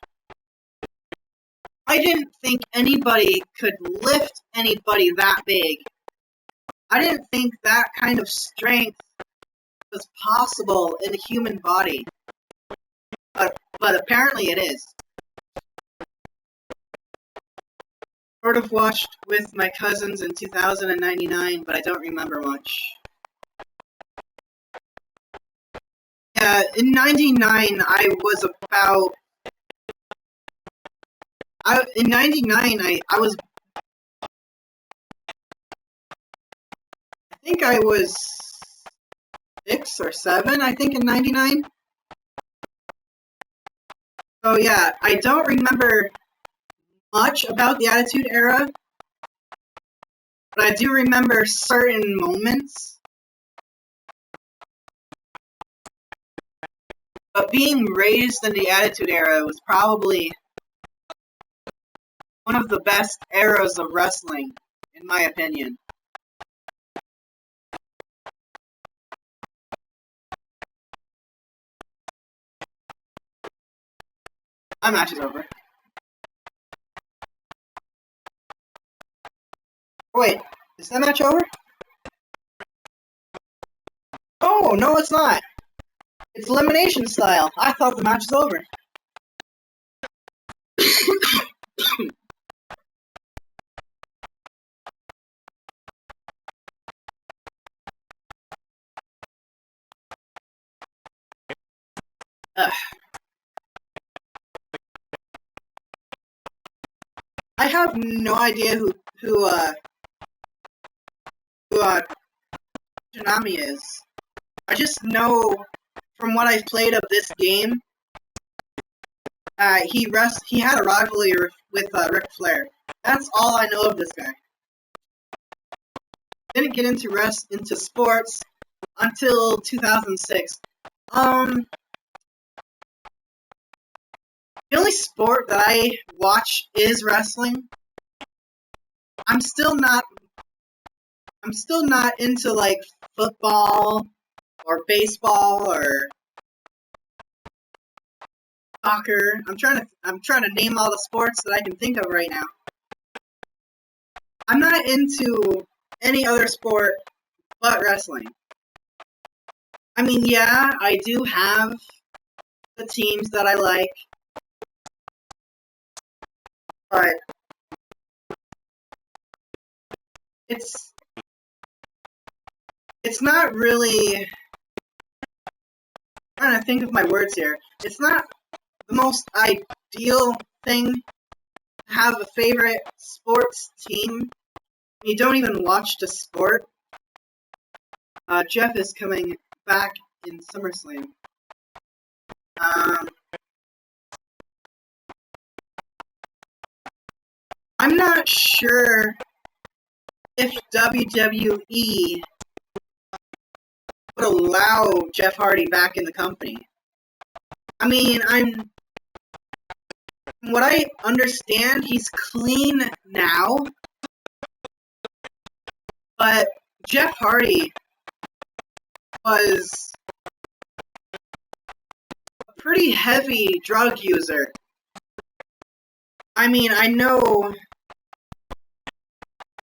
I didn't think anybody could lift anybody that big. I didn't think that kind of strength was possible in a human body. But apparently it is. Sort of watched with my cousins in 2099, but I don't remember much. Yeah, in 99, in 99, I think I was 6 or 7, I think, in 99. So yeah, I don't remember much about the Attitude Era, but I do remember certain moments. But being raised in the Attitude Era was probably one of the best eras of wrestling, in my opinion. My match is over. Wait, is that match over? Oh, no it's not. It's elimination style. I thought the match was over. Ugh. I have no idea who Tsunami is. I just know from what I've played of this game, he had a rivalry with Ric Flair. That's all I know of this guy. didn't get into sports until 2006. The only sport that I watch is wrestling. I'm still not into like football or baseball or soccer. I'm trying to name all the sports that I can think of right now. I'm not into any other sport but wrestling. I mean, yeah, I do have the teams that I like, but it's not really. I'm trying to think of my words here. It's not the most ideal thing to have a favorite sports team. You don't even watch the sport. Jeff is coming back in SummerSlam. I'm not sure if WWE would allow Jeff Hardy back in the company. I mean, from what I understand, he's clean now, but Jeff Hardy was a pretty heavy drug user. I mean, I know,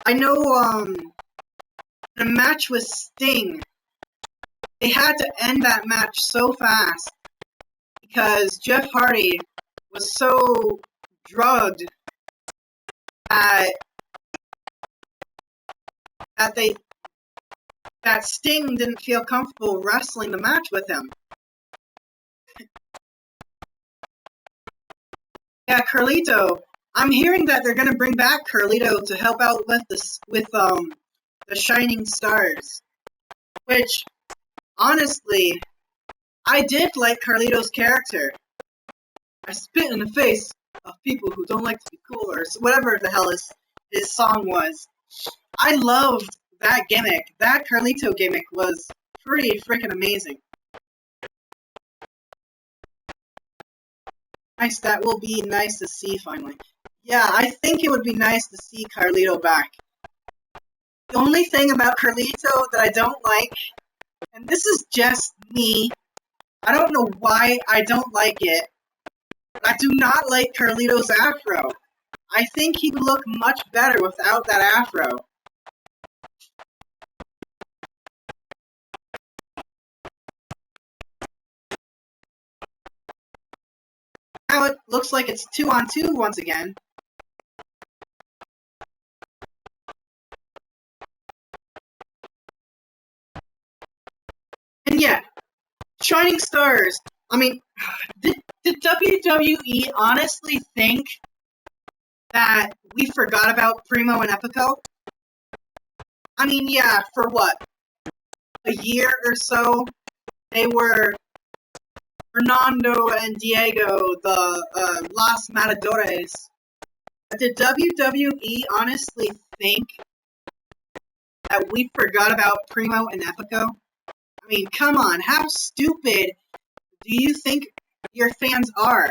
in a match with Sting, they had to end that match so fast because Jeff Hardy was so drugged that Sting didn't feel comfortable wrestling the match with him. Yeah, Carlito. I'm hearing that they're gonna bring back Carlito to help out with the Shining Stars. Which, honestly, I did like Carlito's character. I spit in the face of people who don't like to be cool, or whatever the hell his song was. I loved that gimmick. That Carlito gimmick was pretty freaking amazing. Nice, that will be nice to see finally. Yeah, I think it would be nice to see Carlito back. The only thing about Carlito that I don't like, and this is just me, I don't know why I don't like it, but I do not like Carlito's afro. I think he would look much better without that afro. Now it looks like it's 2-on-2 once again. And yeah, Shining Stars. I mean, did WWE honestly think that we forgot about Primo and Epico? I mean, yeah, for what? A year or so, they were Fernando and Diego, the Los Matadores. Did WWE honestly think that we forgot about Primo and Epico? I mean, come on, how stupid do you think your fans are?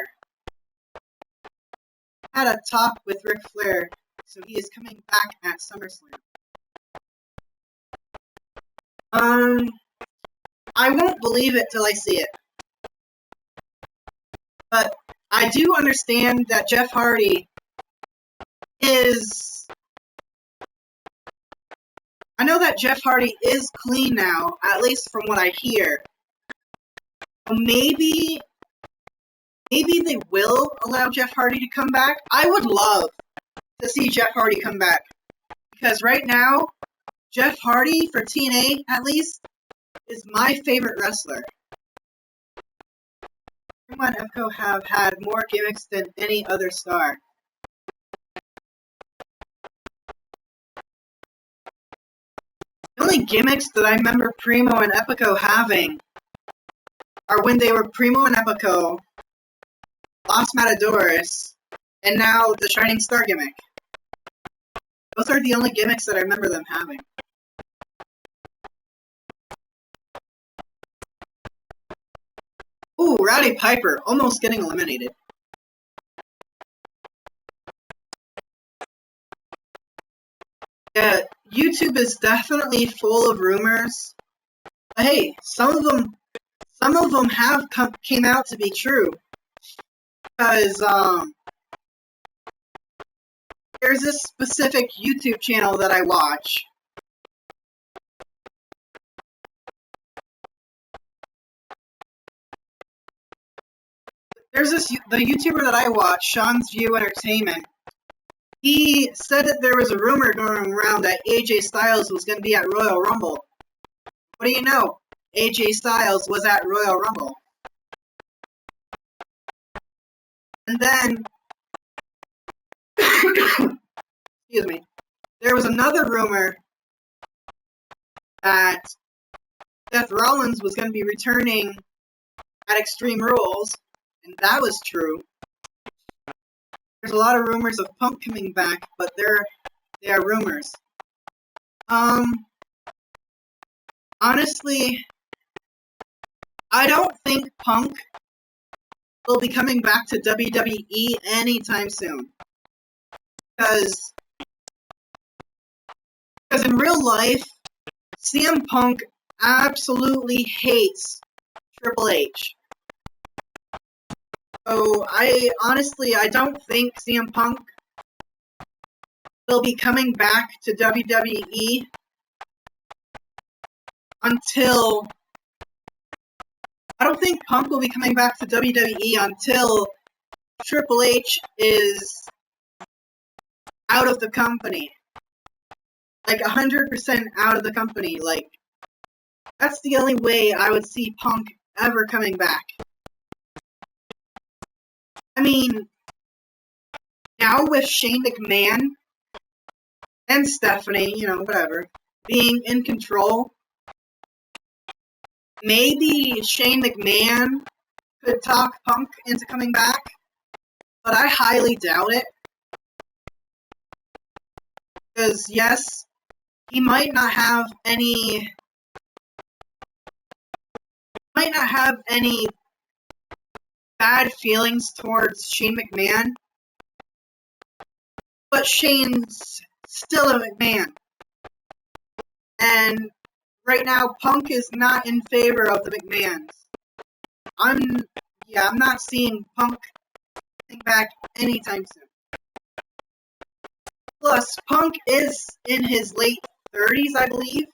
I had a talk with Ric Flair, so he is coming back at SummerSlam. I won't believe it till I see it. But I do understand that Jeff Hardy is... I know that Jeff Hardy is clean now, at least from what I hear. Maybe they will allow Jeff Hardy to come back. I would love to see Jeff Hardy come back. Because right now, Jeff Hardy, for TNA at least, is my favorite wrestler. Primo and Epico have had more gimmicks than any other star. The only gimmicks that I remember Primo and Epico having are when they were Primo and Epico, Los Matadores, and now the Shining Star gimmick. Those are the only gimmicks that I remember them having. Rowdy Piper almost getting eliminated. Yeah, YouTube is definitely full of rumors. But hey, some of them have came out to be true. Because there's this specific YouTube channel that I watch. There's the YouTuber that I watch, Sean's View Entertainment. He said that there was a rumor going around that AJ Styles was going to be at Royal Rumble. What do you know? AJ Styles was at Royal Rumble. And then, excuse me, there was another rumor that Seth Rollins was going to be returning at Extreme Rules, and that was true. There's a lot of rumors of Punk coming back, but they are rumors. Honestly, I don't think Punk will be coming back to WWE anytime soon. Because in real life, CM Punk absolutely hates Triple H. So I don't think CM Punk will be coming back to WWE until Triple H is out of the company. Like 100% out of the company. Like, that's the only way I would see Punk ever coming back. I mean, now with Shane McMahon and Stephanie, whatever, being in control, maybe Shane McMahon could talk Punk into coming back, but I highly doubt it. Because, yes, he might not have any bad feelings towards Shane McMahon, but Shane's still a McMahon. And right now, Punk is not in favor of the McMahons. I'm not seeing Punk coming back anytime soon. Plus, Punk is in his late 30s, I believe.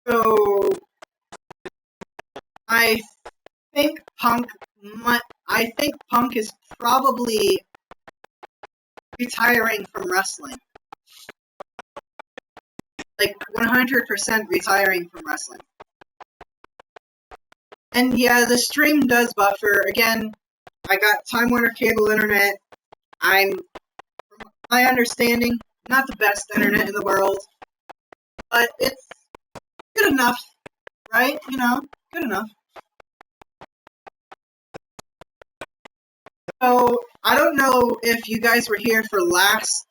So, I think Punk is probably retiring from wrestling. Like, 100% retiring from wrestling. And yeah, the stream does buffer. Again, I got Time Warner Cable Internet. From my understanding, not the best internet in the world. But it's good enough, right? Good enough. So, I don't know if you guys were here for the last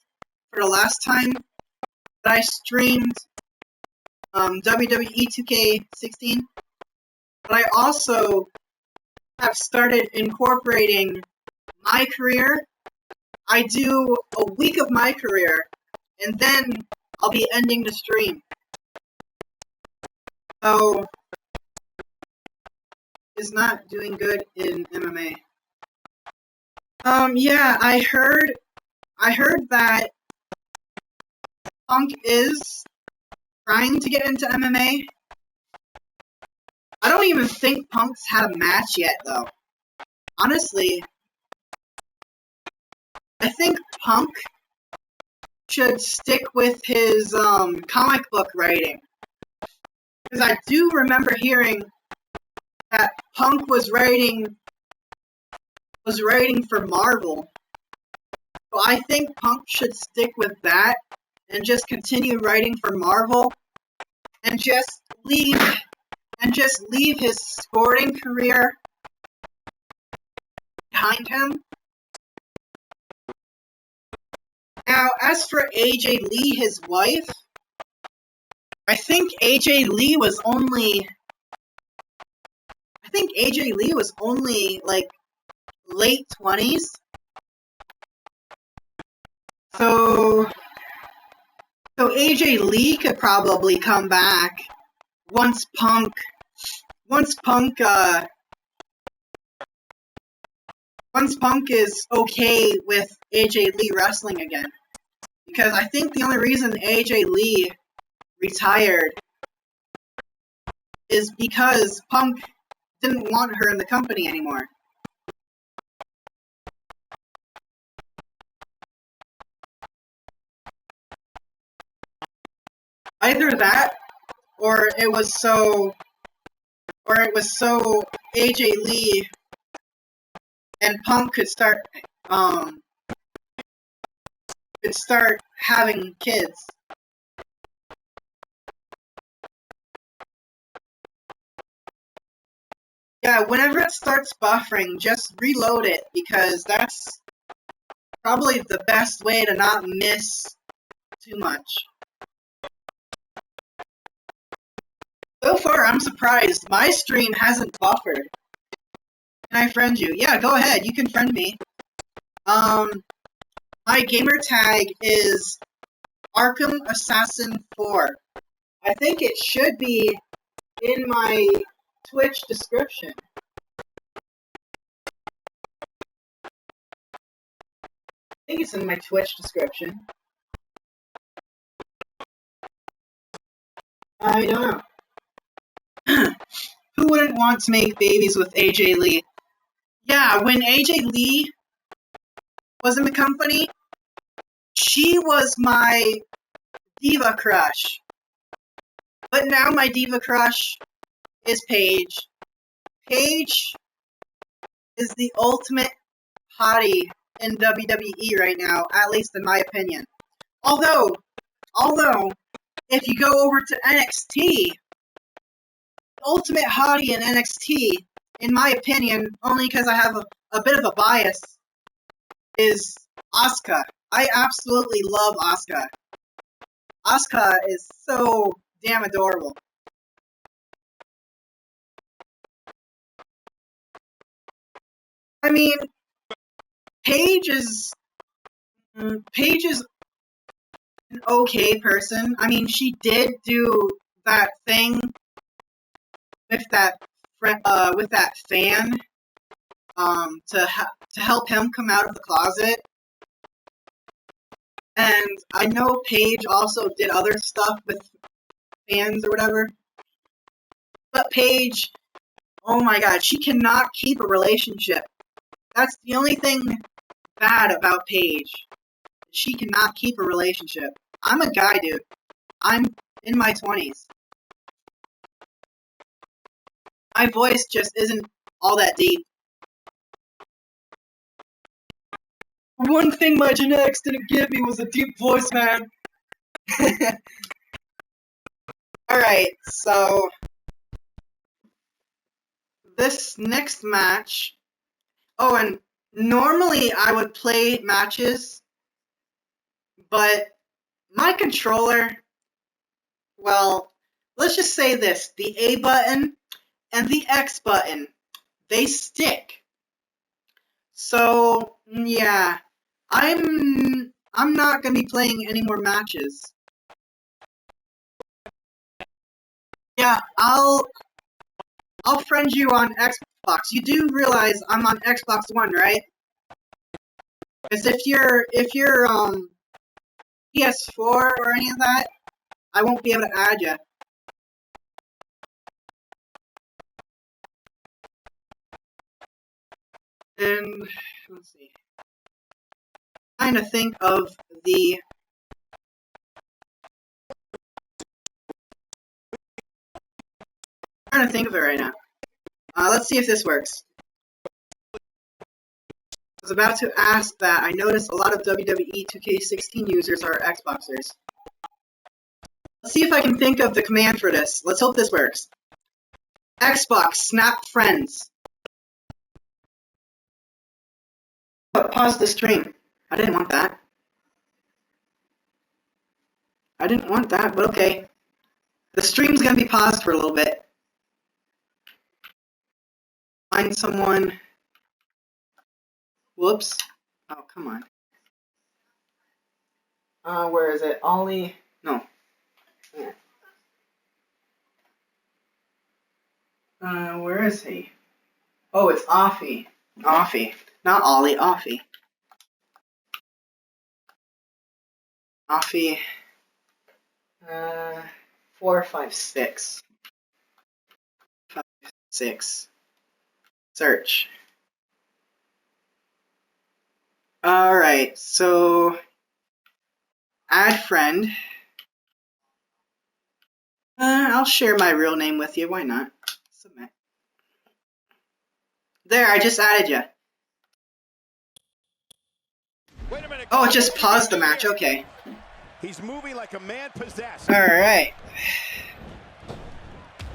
time that I streamed WWE 2K16, but I also have started incorporating my career. I do a week of my career, and then I'll be ending the stream. So, is not doing good in MMA. Yeah, I heard that Punk is trying to get into MMA. I don't even think Punk's had a match yet, though. Honestly, I think Punk should stick with his comic book writing. Because I do remember hearing that Punk was writing for Marvel. So I think Punk should stick with that and just continue writing for Marvel and just leave his sporting career behind him. Now, as for AJ Lee, his wife, I think AJ Lee AJ Lee was only like late 20s. So AJ Lee could probably come back once Punk is okay with AJ Lee wrestling again. Because I think the only reason AJ Lee retired is because Punk didn't want her in the company anymore. Either that, or it was so AJ Lee and Punk could start having kids. Yeah, whenever it starts buffering, just reload it, because that's probably the best way to not miss too much. So far, I'm surprised. My stream hasn't buffered. Can I friend you? Yeah, go ahead. You can friend me. My gamer tag is Arkham Assassin 4. I think it should be in my Twitch description. I think it's in my Twitch description. I don't know. Who wouldn't want to make babies with AJ Lee? Yeah, when AJ Lee was in the company, she was my diva crush. But now my diva crush is Paige. Paige is the ultimate hottie in WWE right now, at least in my opinion. Although, if you go over to NXT, ultimate hottie in NXT, in my opinion, only because I have a bit of a bias, is Asuka. I absolutely love Asuka. Asuka is so damn adorable. I mean, Paige is an okay person. I mean, she did do that thing with that fan to help him come out of the closet. And I know Paige also did other stuff with fans or whatever. But Paige, oh my god, she cannot keep a relationship. That's the only thing bad about Paige. She cannot keep a relationship. I'm a guy, dude. I'm in my 20s. My voice just isn't all that deep. One thing my genetics didn't give me was a deep voice, man. Alright, so this next match... Oh, and normally I would play matches, but my controller... Well, let's just say this. The A button and the X button, they stick. So, yeah. I'm not gonna be playing any more matches. Yeah, I'll friend you on Xbox. You do realize I'm on Xbox One, right? Because if you're PS4 or any of that, I won't be able to add you. And let's see. I'm trying to think of the... I'm trying to think of it right now. Let's see if this works. I was about to ask that. I noticed a lot of WWE 2K16 users are Xboxers. Let's see if I can think of the command for this. Let's hope this works. Xbox, snap friends. Oh, pause the stream. I didn't want that. I didn't want that, but okay. The stream's gonna be paused for a little bit. find someone. Whoops. Oh, come on. Where is it? Ollie? No. Where is he? Oh, it's Offie. Offie. Not Ollie, Offie. Offie. 4, 5, 6. 5, 6. Search. Alright, so add friend. I'll share my real name with you, why not? Submit. There, I just added you. Wait a minute. Oh, it just paused the match, okay. He's moving like a man possessed. Alright.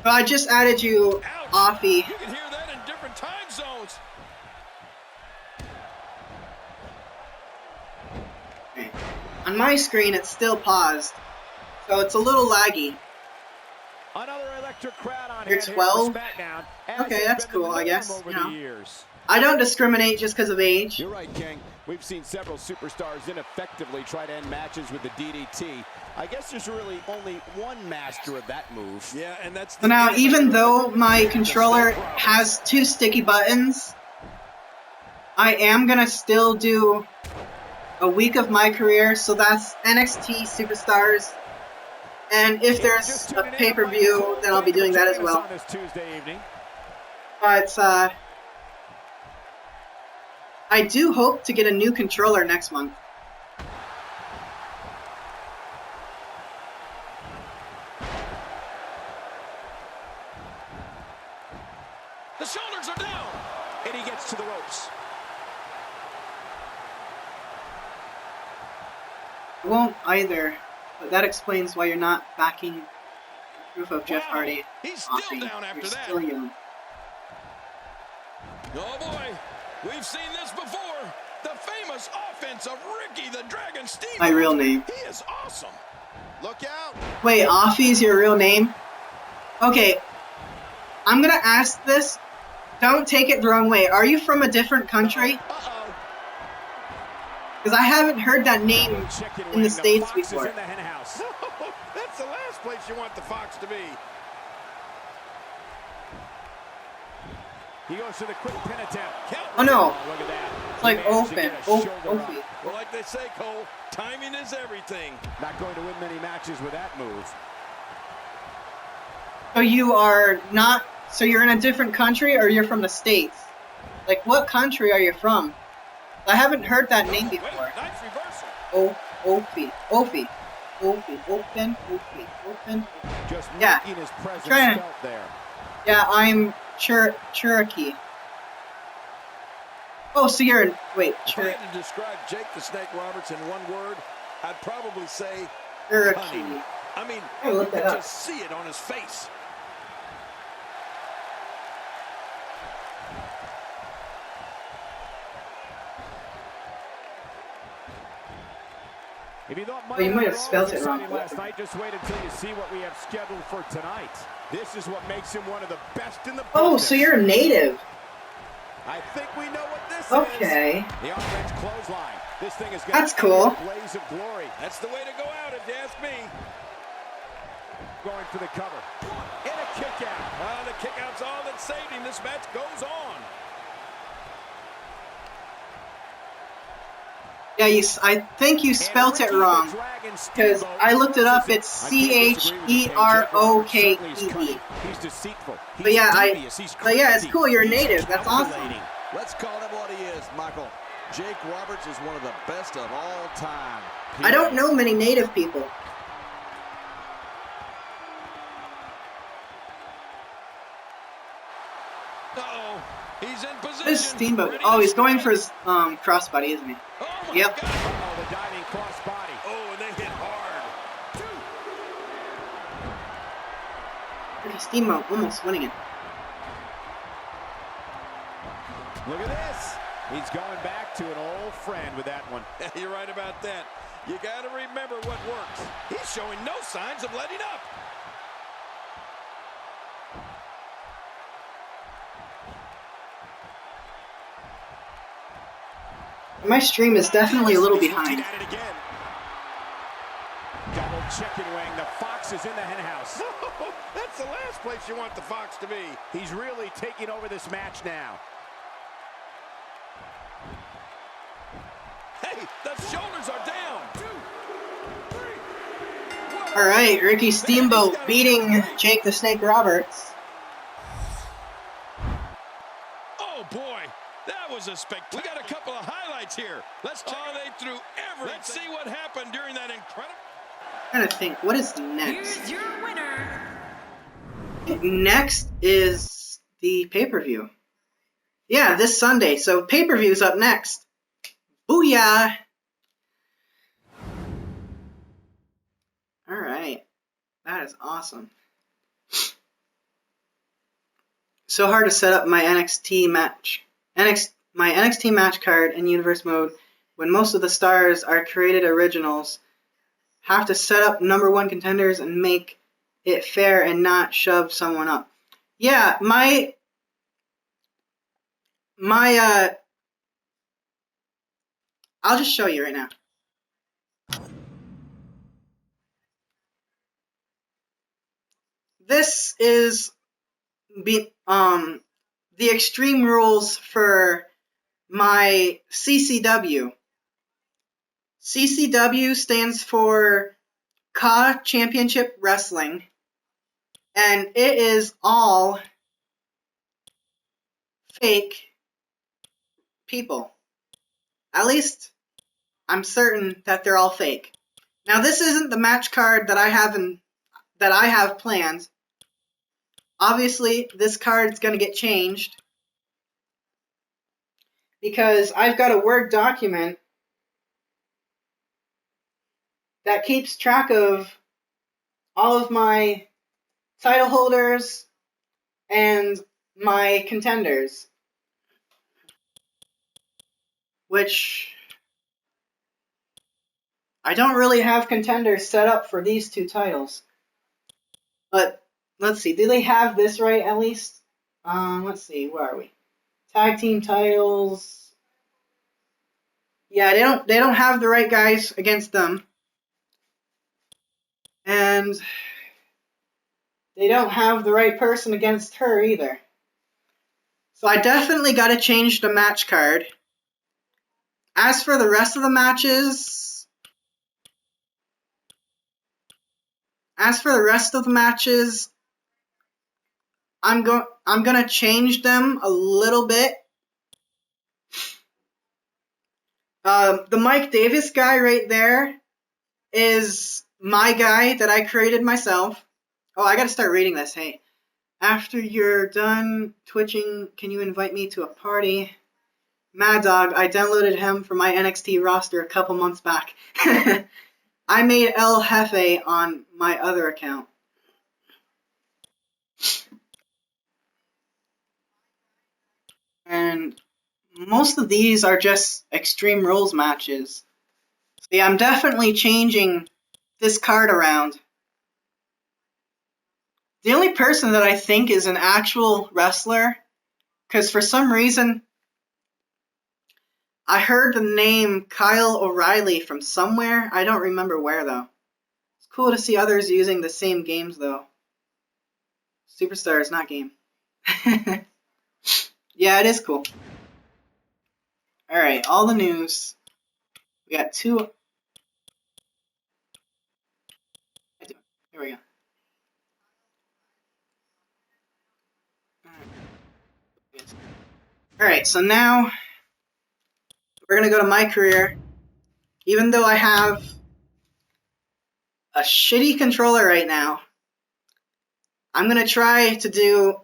Well, I just added you, Offie. You can hear that in different time zones. Okay. On my screen, it's still paused, so it's a little laggy. Another electric crowd on You're 12? Okay, that's cool, I guess. You know. I don't discriminate just because of age. You're right, King. We've seen several superstars ineffectively try to end matches with the DDT. I guess there's really only one master of that move. Yeah, and that's So now, even though my controller has 2 sticky buttons, I am gonna still do a week of my career, so that's NXT Superstars. And if there's a pay-per-view, then I'll be doing that as well. But, I do hope to get a new controller next month. The shoulders are down, and he gets to the ropes. I won't either, but that explains why you're not backing proof of Jeff Hardy. He's still down after that. Still young. Oh boy, we've seen this before. The famous offense of Ricky the Dragon Steamboat. My real name. He is awesome. Look out. Wait, Offie's your real name? Okay, I'm gonna ask this. Don't take it the wrong way. Are you from a different country? Uh-oh. Because I haven't heard that name in the States before. In the hen house. That's the last place you want the Fox to be. He goes to the quick pin attempt. Oh no. Look at that. It's like open. Offie. Well, like they say, Cole, timing is everything. Not going to win many matches with that move. So you are not... So you're in a different country, or you're from the States? Like, what country are you from? I haven't heard that name before. Nice reversal. Offie. Offie. Offie. Open. Offie. Open. Just yeah. making his presence felt there. Yeah, I'm Cherokee. Oh, so you're in... Wait, Cherokee. If I had to describe Jake the Snake Roberts in one word, I'd probably say... Cherokee. I mean, you can just see it on his face. If you thought you might have spelled it wrong. Last night, just wait until you see what we have scheduled for tonight. This is what makes him one of the best in the business. Oh, so you're a native. I think we know what this is. Okay. The offense clothesline. This thing is That's cool. A blaze of glory. That's the way to go out, if you ask me. Going for the cover. And a kick out. Well, the kick out's all that saved him. This match goes on. Yeah, I think you spelt it wrong, because I looked it up, it's C-H-E-R-O-K-E-E. He's deceitful. But yeah, it's cool, you're a native, that's awesome. Let's call him what he is, Michael. Jake Roberts is one of the best of all time. I don't know many native people. Uh-oh. He's in position. This is Steamboat. Oh, he's going for his crossbody, isn't he? Oh yep. God. Oh, the diving crossbody. Oh, and they hit hard. Steamboat almost winning it. Look at this. He's going back to an old friend with that one. You're right about that. You got to remember what works. He's showing no signs of letting up. My stream is definitely a little He's behind. looking at it again. Double chicken wing. The Fox is in the hen house. That's the last place you want the Fox to be. He's really taking over this match now. Hey, the shoulders are down. 2, 3. All right, Ricky Steamboat beating Jake the Snake Roberts. Oh boy, that was a spectacular. We got a couple of highlights here. Let's check. Oh, they threw everything. Let's see what happened during that incredible. I'm trying to think, what is next? Here's your winner. Next is the pay-per-view. Yeah, this Sunday. So pay-per-view's up next. Booyah! Alright. That is awesome. So hard to set up my NXT match. My NXT match card in Universe mode when most of the stars are created originals. Have to set up #1 contenders and make it fair and not shove someone up. Yeah, I'll just show you right now. This is the Extreme Rules for my CCW. CCW stands for CA Championship Wrestling, and it is all fake people. At least I'm certain that they're all fake. Now, this isn't the match card that I have planned. Obviously, this card is going to get changed because I've got a Word document that keeps track of all of my title holders and my contenders, which I don't really have contenders set up for these two titles. But let's see, do they have this right at least? Let's see, where are we? Tag team titles. Yeah, they don't have the right guys against them. And they don't have the right person against her either. So I definitely got to change the match card. As for the rest of the matches, I'm gonna change them a little bit. The Mike Davis guy right there is my guy that I created myself. Oh, I gotta start reading this. Hey, after you're done twitching, can you invite me to a party? Mad Dog, I downloaded him for my NXT roster a couple months back. I made El Jefe on my other account. And most of these are just Extreme Rules matches. So yeah, I'm definitely changing this card around. The only person that I think is an actual wrestler, because for some reason, I heard the name Kyle O'Reilly from somewhere. I don't remember where, though. It's cool to see others using the same games, though. Superstars, not game. Yeah, it is cool. Alright, all the news. We got two. Here we go. Alright, so now we're going to go to my career. Even though I have a shitty controller right now, I'm going to try to do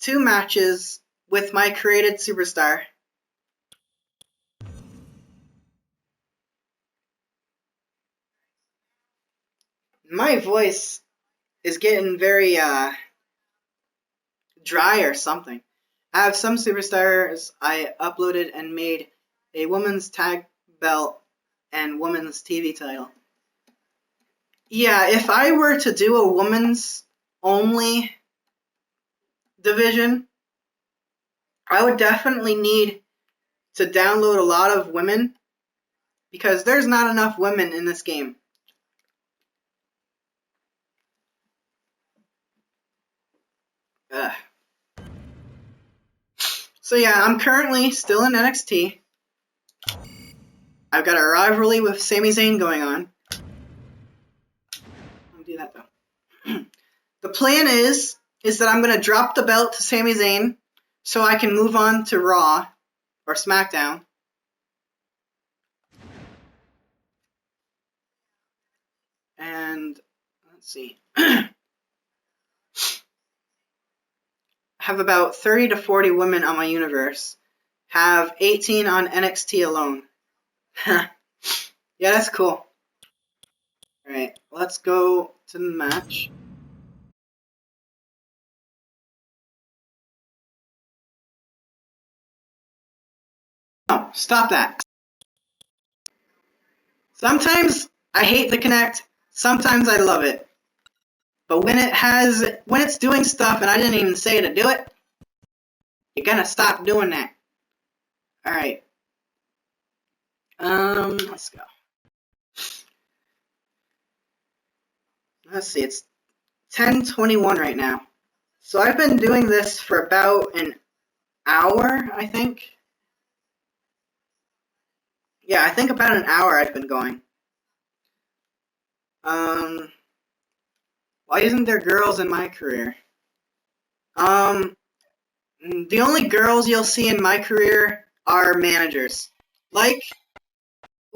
2 matches with my created superstar. My voice is getting very dry or something. I have some superstars I uploaded and made a women's tag belt and women's TV title. Yeah, if I were to do a women's only division, I would definitely need to download a lot of women because there's not enough women in this game. Ugh. So yeah, I'm currently still in NXT. I've got a rivalry with Sami Zayn going on. I'll do that though. The plan is that I'm gonna drop the belt to Sami Zayn so I can move on to Raw or SmackDown. And let's see. Have about 30 to 40 women on my universe. Have 18 on NXT alone. Yeah, that's cool. Alright, let's go to the match. Oh, stop that. Sometimes I hate the Kinect, sometimes I love it. But when it's doing stuff and I didn't even say to do it, you're gonna stop doing that. Alright. Let's go. Let's see, it's 10:21 right now. So I've been doing this for about an hour, I think. Yeah, I think about an hour I've been going. Why isn't there girls in my career? The only girls you'll see in my career are managers. Like,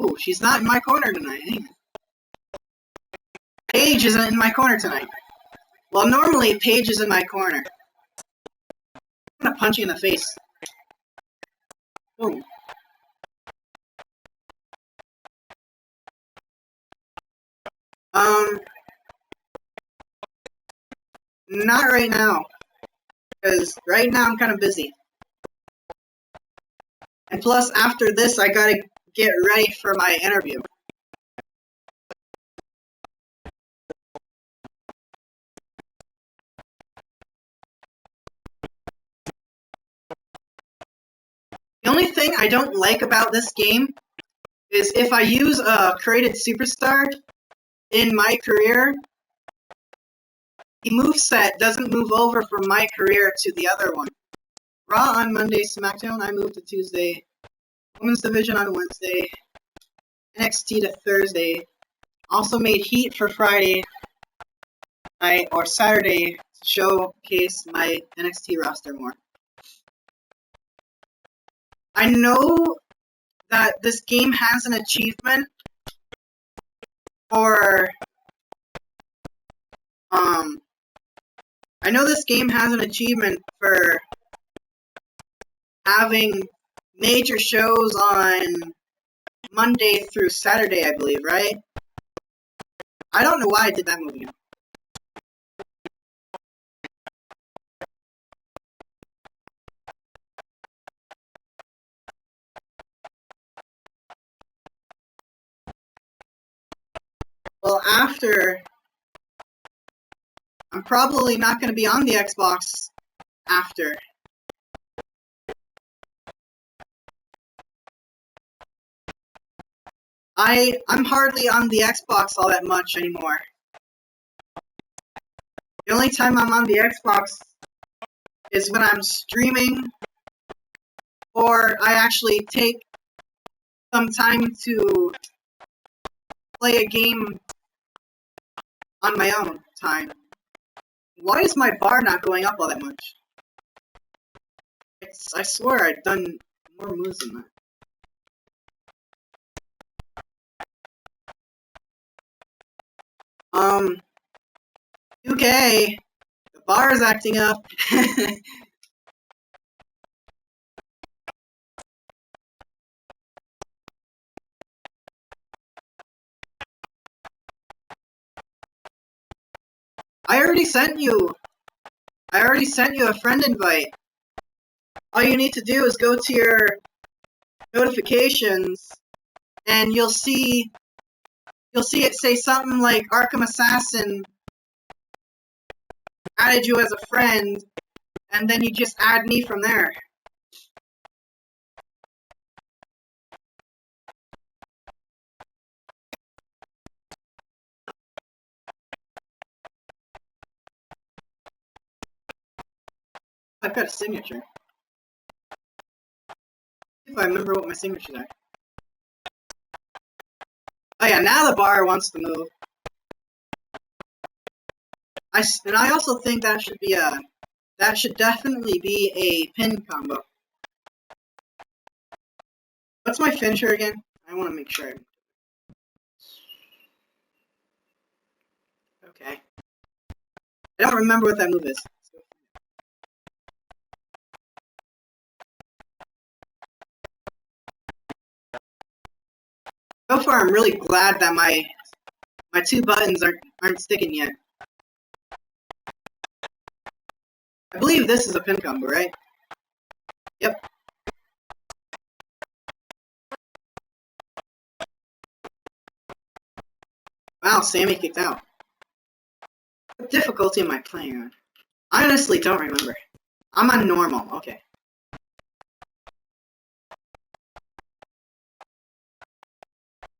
ooh, she's not in my corner tonight. Paige isn't in my corner tonight. Well, normally Paige is in my corner. I'm gonna punch you in the face. Ooh. Not right now. Because right now I'm kind of busy. And plus, after this, I gotta get ready for my interview. The only thing I don't like about this game is if I use a created superstar in my career, the moveset doesn't move over from my career to the other one. Raw on Monday, SmackDown I moved to Tuesday, Women's Division on Wednesday, NXT to Thursday. Also made Heat for Friday night or Saturday to showcase my NXT roster more. I know that this game has an achievement for having major shows on Monday through Saturday, I believe, right? I don't know why I did that movie. Well, after, I'm probably not going to be on the Xbox after. I'm hardly on the Xbox all that much anymore. The only time I'm on the Xbox is when I'm streaming, or I actually take some time to play a game on my own time. Why is my bar not going up all that much? I swear I've done more moves than that. Um, 2K, the bar is acting up. I already sent you a friend invite. All you need to do is go to your notifications and you'll see it say something like Arkham Assassin added you as a friend, and then you just add me from there. I've got a signature. If I remember what my signatures are. Oh yeah, now the bar wants to move. I also think that should definitely be a pin combo. What's my finisher again? I want to make sure. Okay. I don't remember what that move is. So far, I'm really glad that my two buttons aren't sticking yet. I believe this is a pin combo, right? Yep. Wow, Sammy kicked out. What difficulty am I playing on? I honestly don't remember. I'm on normal. Okay.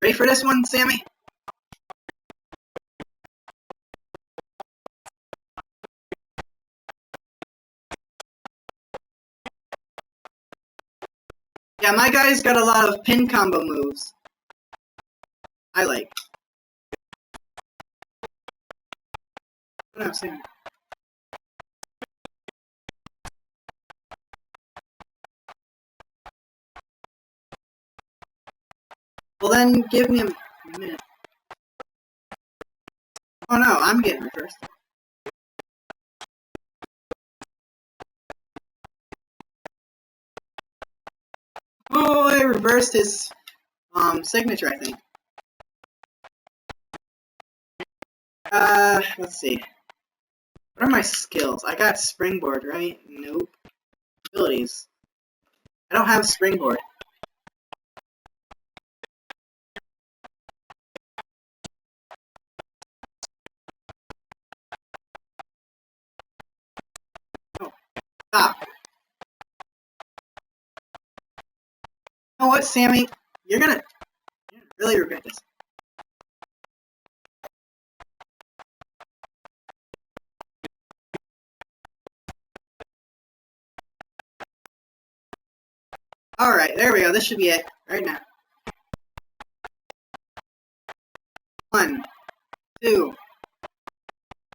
Ready for this one, Sammy? Yeah, my guy's got a lot of pin combo moves. I like. No, Sammy. Well then, give me a minute. Oh no, I'm getting reversed. Oh, I reversed his signature, I think. Let's see. What are my skills? I got springboard, right? Nope. Abilities. I don't have springboard. Oh, stop. You know what, Sammy? You're gonna really regret this. Alright, there we go. This should be it. Right now. 1, 2.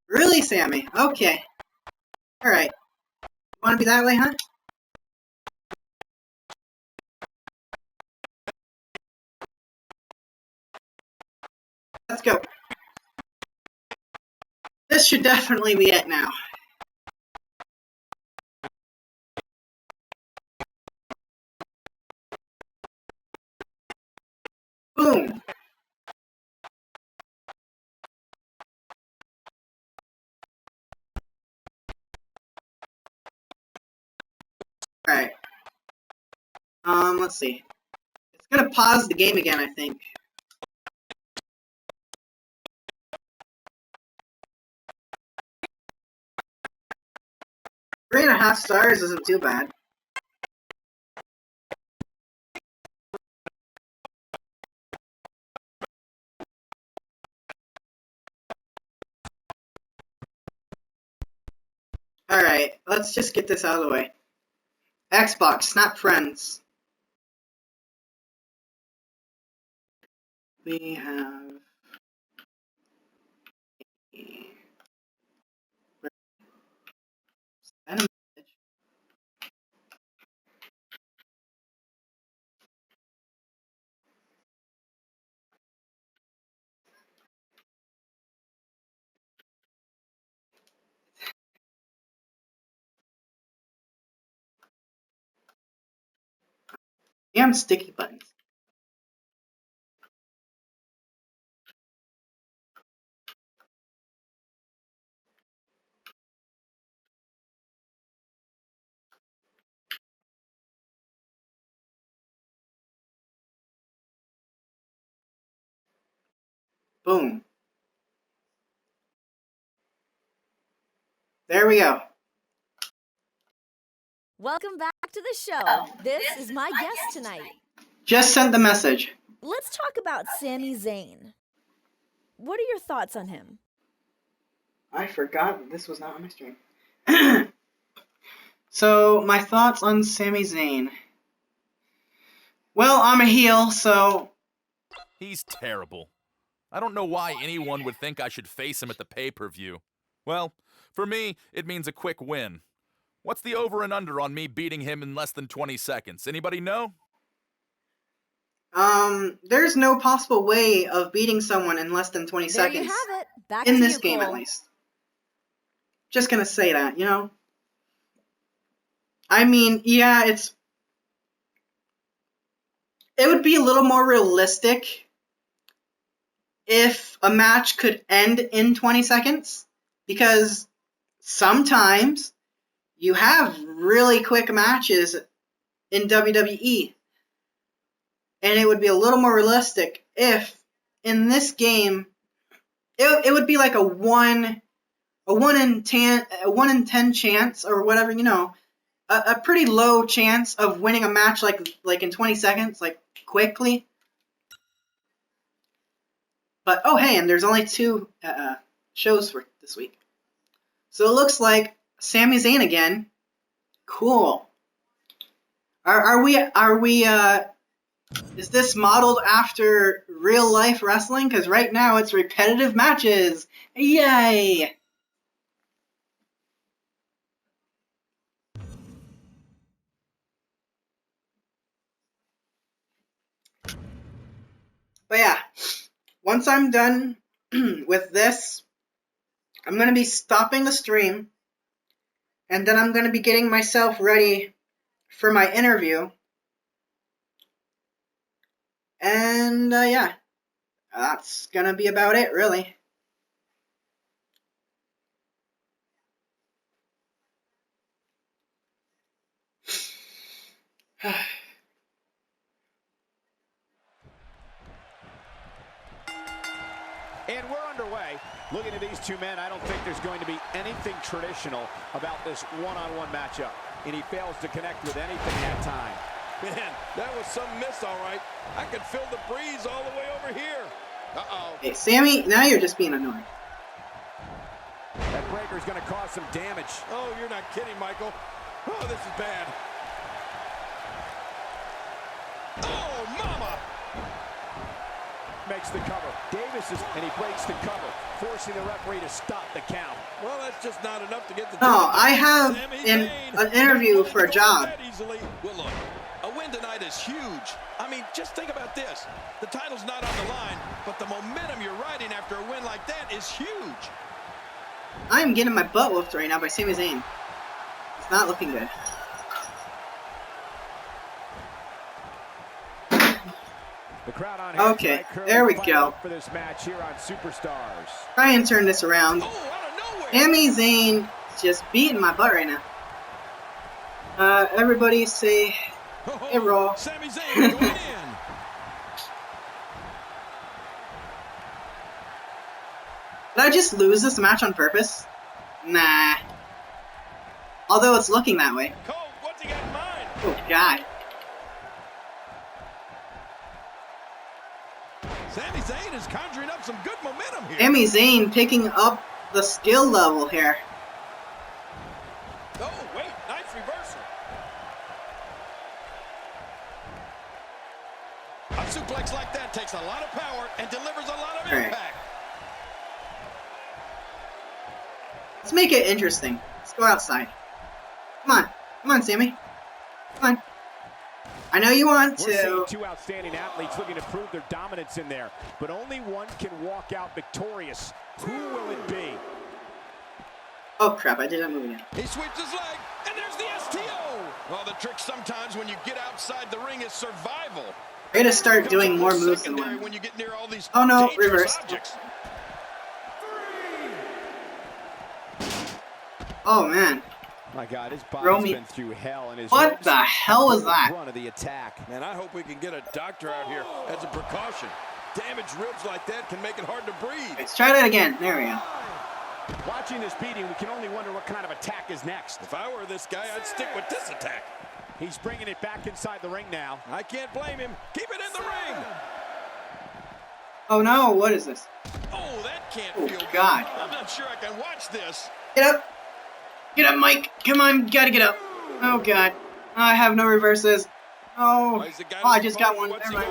Really, Sammy? Okay. Alright. Wanna be that way, huh? Let's go. This should definitely be it now. Boom. Alright. Let's see. It's gonna pause the game again, I think. Three and a half stars isn't too bad. Alright, let's just get this out of the way. Xbox, not friends. We have a message. Damn sticky buttons. Boom. There we go. Welcome back to the show. This is my guest tonight. Just sent the message. Let's talk about Sami Zayn. What are your thoughts on him? I forgot that this was not on my stream. So, my thoughts on Sami Zayn. Well, I'm a heel, so... He's terrible. I don't know why anyone would think I should face him at the pay-per-view. Well, for me, it means a quick win. What's the over and under on me beating him in less than 20 seconds? Anybody know? There's no possible way of beating someone in less than 20 There seconds. you have it. Back In to this you, game, Cole. at least. Just gonna say that, you know? I mean, yeah, it would be a little more realistic if a match could end in 20 seconds, because sometimes you have really quick matches in WWE, and it would be a little more realistic if in this game it would be like a 1 in 10 chance or whatever, you know, a pretty low chance of winning a match like in 20 seconds, like quickly. But oh hey, and there's only 2 shows for this week, so it looks like Sami Zayn again. Cool. Are we is this modeled after real life wrestling? Because right now it's repetitive matches. Yay! But yeah, once I'm done with this, I'm going to be stopping the stream, and then I'm going to be getting myself ready for my interview. And yeah, that's going to be about it, really. And we're underway. Looking at these two men, I don't think there's going to be anything traditional about this one-on-one matchup. And he fails to connect with anything that time. Man, that was some miss, all right. I could feel the breeze all the way over here. Uh-oh. Hey, Sammy, now you're just being annoying. That breaker's going to cause some damage. Oh, you're not kidding, Michael. Oh, this is bad. Oh, mama! Makes the cover. Davis is, and he breaks the cover, forcing the referee to stop the count. Well, that's just not enough to get the No, job done. I have Sami an Zayn. interview for a job. That easily. Well, look, a win tonight is huge. I mean, just think about this. The title's not on the line, but the momentum you're riding after a win like that is huge. I'm getting my butt whooped right now by Sami Zayn. It's not looking good. The crowd on hand Okay, tonight currently there we fired go. up for this match here on Superstars. Try and turn this around. Oh, out of nowhere. Sami Zayn is just beating my butt right now. Everybody say, hey, Raw. Sami Zayn going in. Did I just lose this match on purpose? Nah. Although it's looking that way. Cole, what's he got in mind? Oh, God. Sami Zayn is conjuring up some good momentum here. Sami Zayn picking up the skill level here. Oh, wait, nice reversal. A suplex like that takes a lot of power and delivers a lot of All right. impact. Let's make it interesting. Let's go outside. Come on. Come on, Sammy. Come on. I know you want We're seeing to. two outstanding athletes looking to prove their dominance in there, but only one can walk out victorious. Who will it be? Oh, crap. I did that move again. He switched his leg, and there's the STO. Well, the trick sometimes when you get outside the ring is survival. I gotta start doing Becomes more almost moves than secondary one. when you get near all these Oh, no. dangerous Reverse. objects. Oh, man. My God, his Throw body's me. been through hell, and his What ribs the hell was are that? the brunt of the attack. Man, I hope we can get a doctor out here as a precaution. Damaged ribs like that can make it hard to breathe. Let's try that again. There we go. Watching this beating, we can only wonder what kind of attack is next. If I were this guy, I'd stick with this attack. He's bringing it back inside the ring now. I can't blame him. Keep it in the ring. Oh, no. What is this? Oh, that can't Oh, feel God. good. I'm not sure I can watch this. Get up. Get up, Mike. Come on. Gotta get up. Oh god. I have no reverses. Oh, I just got one. Never mind.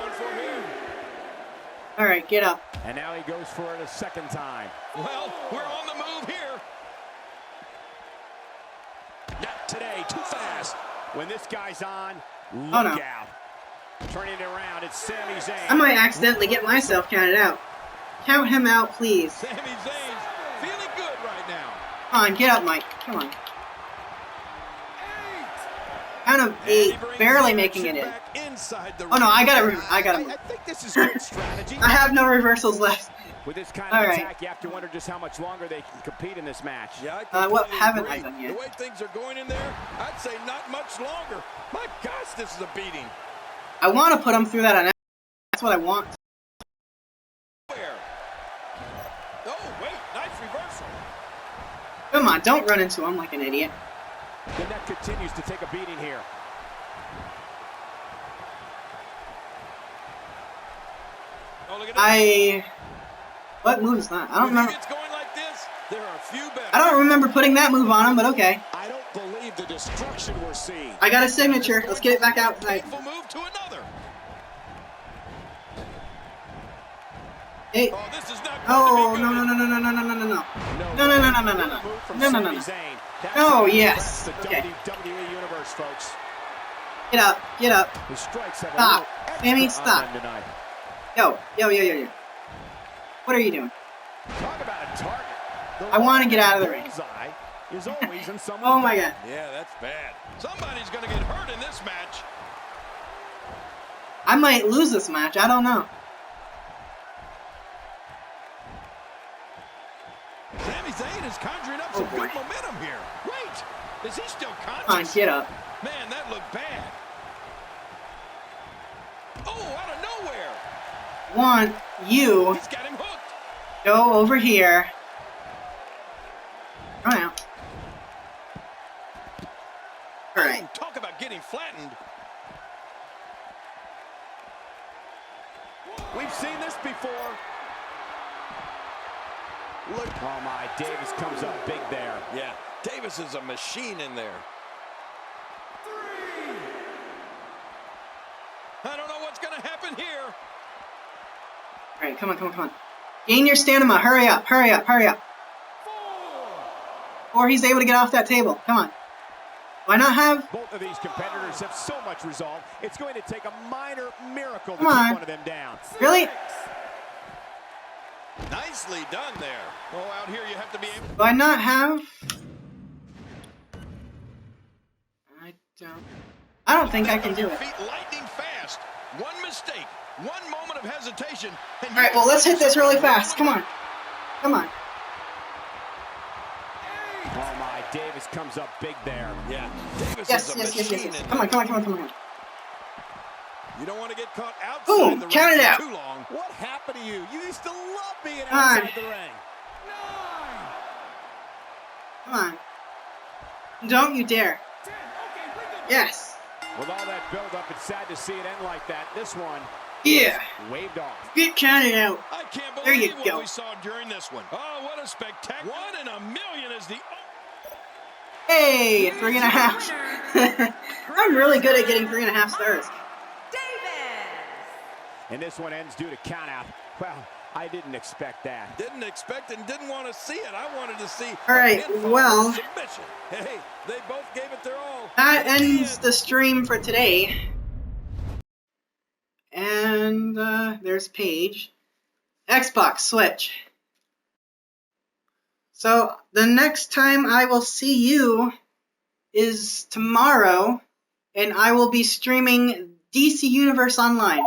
Alright, get up. And now he goes for it a second time. Well, we're on the move here. Not today, too fast. When this guy's on, look Oh, no. out. Turning it around, it's Sami Zayn. I might accidentally get myself counted out. Count him out, please. Sami Zayn's feeling good right now. Come on, get up, Mike. Come on. Count of 8, barely making it in. Oh no, I gotta move. I think this is good strategy. I have no reversals left. With this kind of attack, you have to wonder just how much longer they can compete in this match. Yeah, What haven't I done yet? The way things are going in there, I'd say not much longer. My gosh, this is a beating. I want to put him through that on. That's what I want. Where? Oh, wait, nice reversal. Come on, don't run into him like an idiot. The net continues to take a beating here. Oh, look at this. What move is that? I don't remember. It's going like this. There are a few better. I don't remember putting that move on him, but okay. I don't believe the destruction we're seeing. I got a signature. Let's get it back out tonight. Painful move to another. Hey. Oh, this is not Oh, going no, to be no, good. no, no, no, no, no, no, no. No, no, no, no, no, no, no. No, no, no, no. Oh, yes. The Okay. WWE Universe, folks. Get up. Get up. The strikes have Stop. a Sammy, extra on stop. them tonight. Yo, yo, yo, yo, yo. What are you doing? Talk about a target. The I want to get out of the ring. bullseye is always in someone's Oh my god. Yeah, that's bad. Somebody's going to get hurt in this match. I might lose this match. I don't know. Sami Zayn is conjuring up some good momentum here. Wait, is he still conscious? Come on, get up. Man, that looked bad. Oh, out of nowhere. Want you He's got him hooked. go over here. Come out. Alright. Oh, talk about getting flattened. We've seen this before. Look. Oh my, Davis comes up big there. Yeah, Davis is a machine in there. I don't know what's going to happen here. Alright, come on, come on, come on. Gain your stamina. Hurry up, hurry up, hurry up. Or he's able to get off that table. Come on. Why not have... Both of these competitors have so much resolve. It's going to take a minor miracle to Come on. keep one of them down. Really? Nicely done there. Oh, out here you have to be able... Do I not have... I don't think I can do it. Feet lightning fast. One mistake, one moment of hesitation. Alright, well, let's hit this really fast. Come on. Come on. Oh my, Davis comes up big there. Yeah, Davis Yes, is a yes, yes, machine. yes, yes. in Come on, there. come on, come on, come on. You don't want to get caught outside Boom, the count ring it for out. too long. What happened to you? You used to love being Come on. outside the ring. Come on. Don't you dare. Yes. With all that build-up, it's sad to see it end like that. This one Yeah. waved off. Get counted out. I can't There you believe what go. we saw during this one. Oh, what a spectacular. 1 in a million is the... Hey, 3.5. I'm really good at getting 3.5 stars. And this one ends due to countout. Well, I didn't expect that. Didn't expect and didn't want to see it. I wanted to see... All right, a pinfall well- submission. Hey, they both gave it their all. That ends the stream for today. And there's Paige. Xbox Switch. So the next time I will see you is tomorrow, and I will be streaming DC Universe Online.